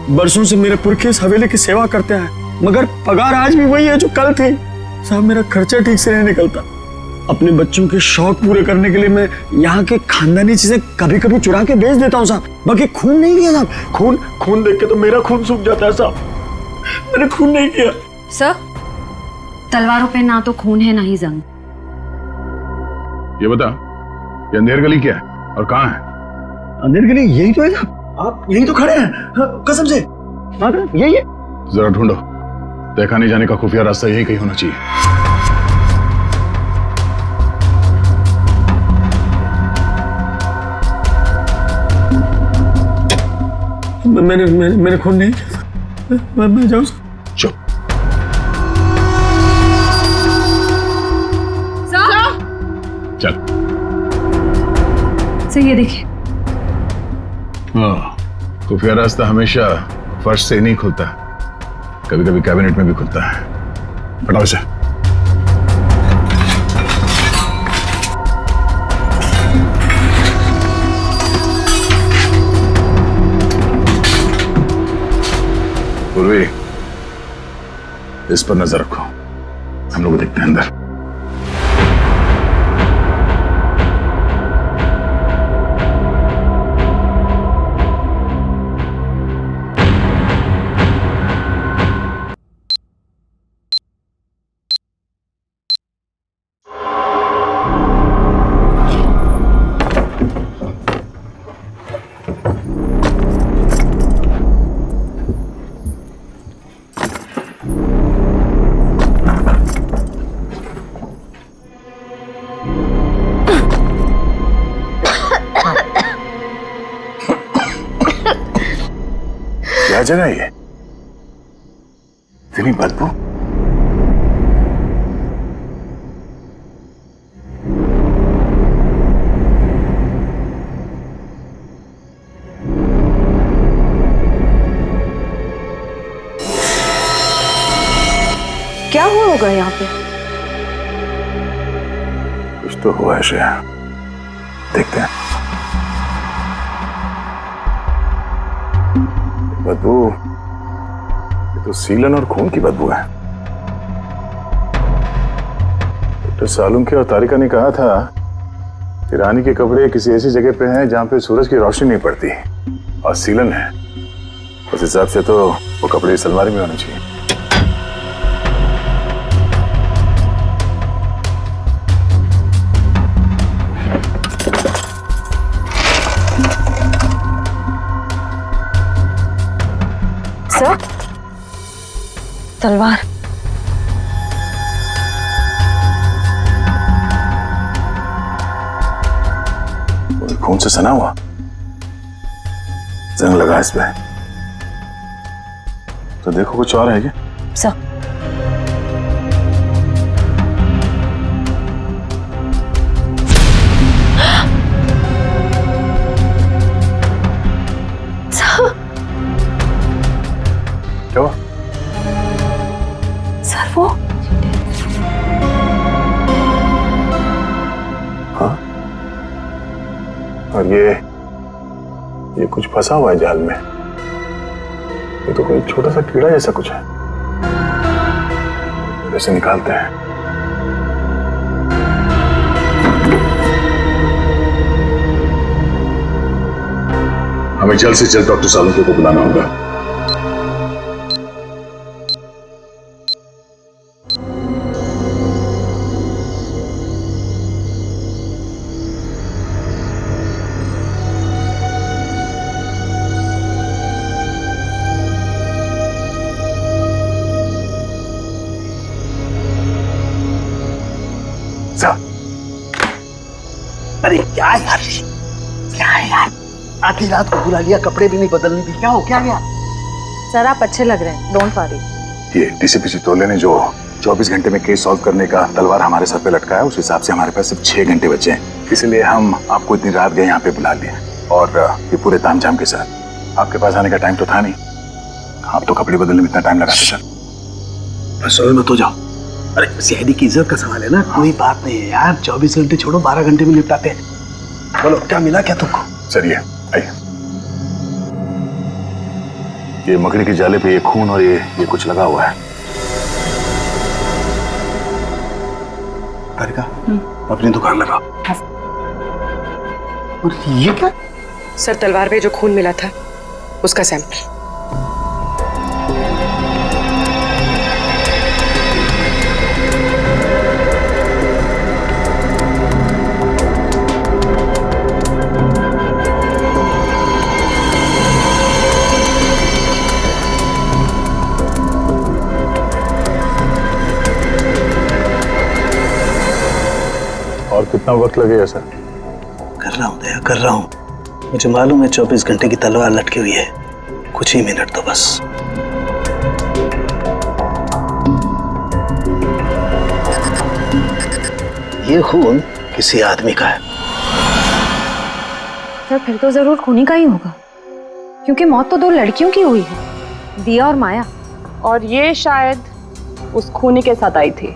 बरसों से मेरे पुरखे इस हवेली की सेवा करते हैं, मगर पगार आज भी वही है जो कल थी साहब। मेरा खर्चा ठीक से नहीं निकलता। अपने बच्चों के शौक पूरे करने के लिए मैं यहाँ के खानदानी चीजें कभी कभी चुरा के बेच देता हूँ साहब, बाकी खून नहीं किया साहब। खून देख के तो मेरा खून सूख जाता है साहब। मैंने खून नहीं किया।
सर, तलवारों पे ना तो खून है ना ही जंग।
ये बता, ये अंधेर गली क्या है और कहाँ है?
अंधेर गली यही तो है साहब, आप यही तो खड़े हैं। हाँ, कसम से यही है।
जरा ढूंढो, देखा नहीं जाने का खुफिया रास्ता यही कहीं होना चाहिए।
मैंने खून नहीं किया। मैं जाऊँ?
चुप। चल।
सर ये देखिए।
हाँ, खुफिया रास्ता हमेशा फर्श से नहीं खुलता, कभी कभी कैबिनेट में भी खुलता है। हटाओ इसे। पूर्वी, इस पर नजर रखो, हम लोग देखते हैं अंदर। क्या जगह ये? इतनी बदबू?
क्या हुआ होगा यहाँ पे?
कुछ तो हुआ है श्रेया, देखते हैं। बदबू, ये तो सीलन और खून की बदबू है। डॉक्टर सालुंखे और तारिका ने कहा था कि रानी के कपड़े किसी ऐसी जगह पे हैं जहां पे सूरज की रोशनी नहीं पड़ती, और सीलन है। उस हिसाब से तो वो कपड़े इस अलमारी में होने चाहिए।
सर, तलवार।
खून से सना हुआ, जंग लगा इस पे। तो देखो कुछ और है क्या?
सर,
क्या हुआ?
सर वो
हाँ, और ये कुछ फंसा हुआ है जाल में। ये तो कोई छोटा सा कीड़ा जैसा कुछ है। इसे निकालते हैं। हमें जल्द से जल्द डॉक्टर सालुंखे को बुलाना होगा।
अरे क्या यार, क्या है यार, आधी रात को बुला लिया, कपड़े भी नहीं बदलने दी। क्या हो, क्या गया?
सर आप अच्छे लग रहे हैं, डोंट वरी।
ये डीसीपी तोले ने जो 24 घंटे में केस सॉल्व करने का तलवार हमारे सर पे लटका है, उस हिसाब से हमारे पास सिर्फ 6 घंटे बचे हैं। इसलिए हम आपको इतनी रात गए यहाँ पे बुला लिए, और ये पूरे तामझाम के साथ। आपके पास आने का टाइम तो था नहीं, आप तो कपड़े बदलने में इतना टाइम लगाते सर।
बस मत हो जाओ। अरे सीआईडी की इज्जत का सवाल है ना, कोई बात नहीं है यार। 24 घंटे छोड़ो, 12 घंटे में निपटाते हैं। बोलो क्या मिला क्या तुमको?
सर ये आइए, ये मकड़ी के जाले पे ये खून और ये कुछ लगा हुआ है।
तारिका, अपनी दुकान लगाओ। और ये क्या?
सर तलवार पे जो खून मिला था उसका सैंपल।
कितना वक्त लगेगा सर?
कर रहा हूँ दया, कर रहा हूँ। मुझे मालूम है 24 घंटे की तलवार लटकी हुई है, कुछ ही मिनट तो बस। ये खून किसी आदमी का है।
सर फिर तो जरूर खूनी का ही होगा, क्योंकि मौत तो 2 लड़कियों की हुई है, दिया और माया।
और ये शायद उस खूनी के साथ आई थी।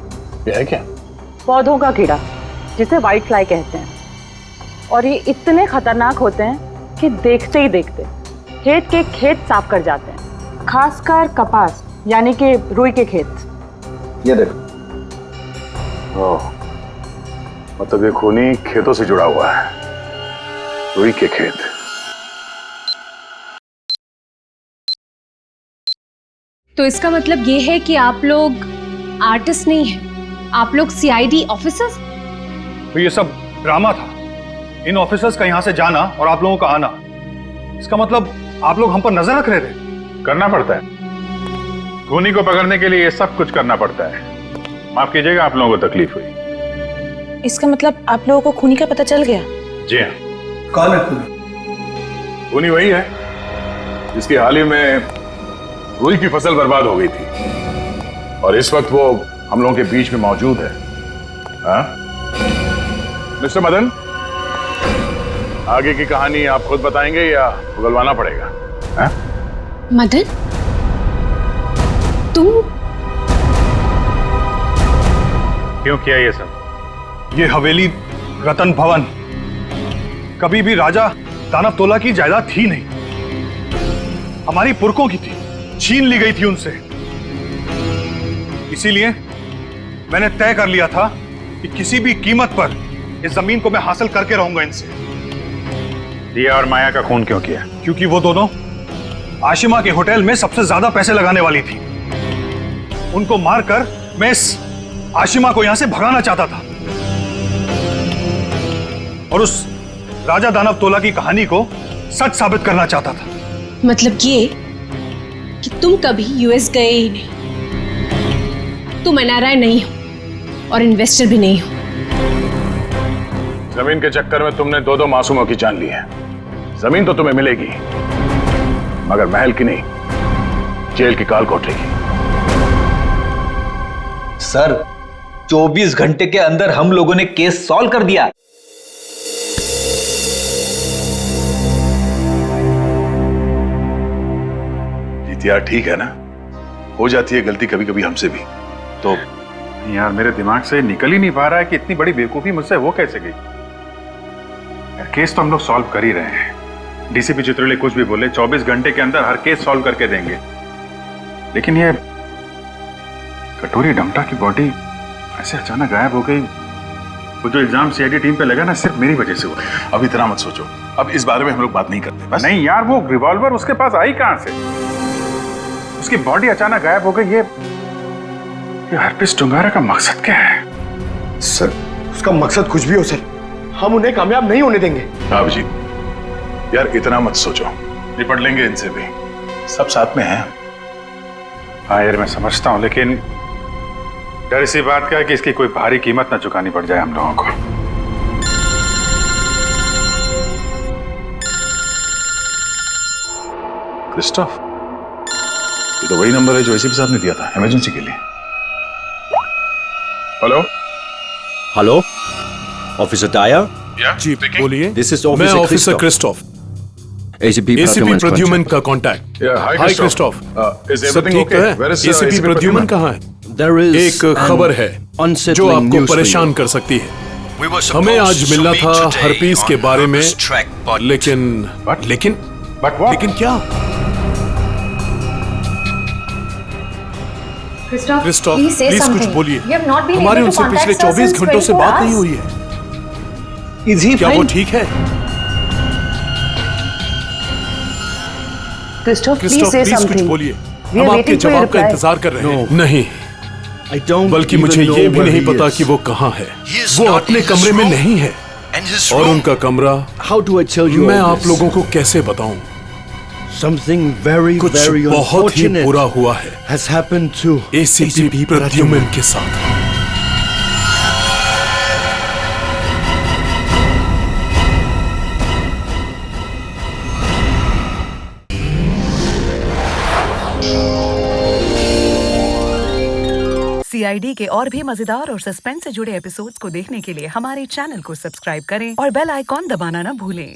ये है क्या?
पौधों का कीड़ा, जिसे व्हाइट फ्लाई कहते हैं। और ये इतने खतरनाक होते हैं कि देखते ही देखते खेत के खेत साफ कर जाते हैं, खासकर कपास यानी कि रुई के खेत।
ये देखो। ओह, मतलब ये खूनी खेतों से जुड़ा हुआ है, रुई के खेत।
तो इसका मतलब ये है कि आप लोग आर्टिस्ट नहीं हैं, आप लोग सीआईडी ऑफिसर्स?
तो ये सब ड्रामा था, इन ऑफिसर्स का यहाँ से जाना और आप लोगों का आना। इसका मतलब आप लोग हम पर नजर रख रहे थे।
करना पड़ता है, खूनी को पकड़ने के लिए ये सब कुछ करना पड़ता है। माफ कीजिएगा, आप लोगों को तकलीफ हुई।
इसका मतलब आप लोगों को खूनी का पता चल गया?
जी हाँ।
कौन है खूनी?
खूनी वही है जिसकी हाल ही में रुई की फसल बर्बाद हो गई थी और इस वक्त वो हम लोगों के बीच में मौजूद है। हाँ? मिस्टर मदन, आगे की कहानी आप खुद बताएंगे या उगलवाना पड़ेगा? हाँ?
मदन, तुम
क्यों किया ये सब? ये हवेली रतन भवन कभी भी राजा दानव तोला की जायदाद थी नहीं, हमारी पुरखों की थी, छीन ली गई थी उनसे। इसीलिए मैंने तय कर लिया था कि किसी भी कीमत पर इस जमीन को मैं हासिल करके रहूंगा इनसे।
दिया और माया का खून क्यों किया?
क्योंकि वो दोनों आशिमा के होटल में सबसे ज्यादा पैसे लगाने वाली थी। उनको मारकर मैं इस आशिमा को यहां से भगाना चाहता था और उस राजा दानव तोला की कहानी को सच साबित करना चाहता था।
मतलब ये कि तुम कभी यूएस गए ही नहीं, तुम एनआरआई नहीं हो और इन्वेस्टर भी नहीं हो।
जमीन के चक्कर में तुमने 2 मासूमों की जान ली है। जमीन तो तुम्हें मिलेगी, मगर महल की नहीं, जेल की काल कोठरी की।
सर 24 घंटे के अंदर हम लोगों ने केस सॉल्व कर दिया।
यार ठीक है ना, हो जाती है गलती कभी कभी हमसे भी। तो
यार मेरे दिमाग से निकल ही नहीं पा रहा है कि इतनी बड़ी बेवकूफी मुझसे वो कैसे गई। केस तो हम लोग सॉल्व कर ही रहे हैं। डीसीपी चित्रोले कुछ भी बोले, 24 घंटे के अंदर हर केस सॉल्व करके देंगे, लेकिन ये कटोरी डमटा की बॉडी ऐसे अचानक गायब हो गई। वो जो इल्जाम सीआईडी टीम पे लगा ना, सिर्फ मेरी वजह से हुआ।
अब इतना मत सोचो, अब इस बारे में हम लोग बात नहीं करते बस।
नहीं यार, वो रिवॉल्वर उसके पास आई कहां से? उसकी बॉडी अचानक गायब हो गई। ये हरपिस टुंगारा का मकसद क्या है?
सर उसका मकसद कुछ भी हो सर, हम उन्हें कामयाब नहीं होने देंगे।
अभिजीत यार इतना मत सोचो, निपट लेंगे इनसे भी, सब साथ में हैं।
हाँ यार मैं समझता हूं, लेकिन डर इसी बात का है कि इसकी कोई भारी कीमत ना चुकानी पड़ जाए हम लोगों को।
क्रिस्टोफ, ये तो वही नंबर है जो एसीपी साहब ने दिया था इमरजेंसी के लिए। Hello
hello, officer Dyer.
जी बोलिए।
दिस इज
मैं ऑफिसर क्रिस्टोफ,
एसीपी
प्रद्युमन का कांटेक्ट। हाय क्रिस्टोफ, सब ठीक है? एसीपी प्रद्युमन कहाँ है? एक खबर है जो आपको परेशान कर सकती है। हमें आज मिलना था हरपीस के बारे में, लेकिन क्या? क्रिस्टोफ प्लीज कुछ बोलिए, हमारी उनसे पिछले 24 घंटों से बात नहीं हुई है। क्या वो ठीक है?
क्रिस्टोफ
प्लीज कुछ बोलिए, हम आपके जवाब का इंतजार कर रहे हैं। नहीं, बल्कि मुझे ये भी नहीं पता कि वो कहाँ है। वो अपने कमरे में नहीं है और उनका कमरा मैं आप लोगों को कैसे बताऊं? कुछ बहुत ही बुरा हुआ है एसीपी प्रद्युमन के साथ।
CID के और भी मजेदार और सस्पेंस से जुड़े एपिसोड्स को देखने के लिए हमारे चैनल को सब्सक्राइब करें और बेल आइकॉन दबाना ना भूलें।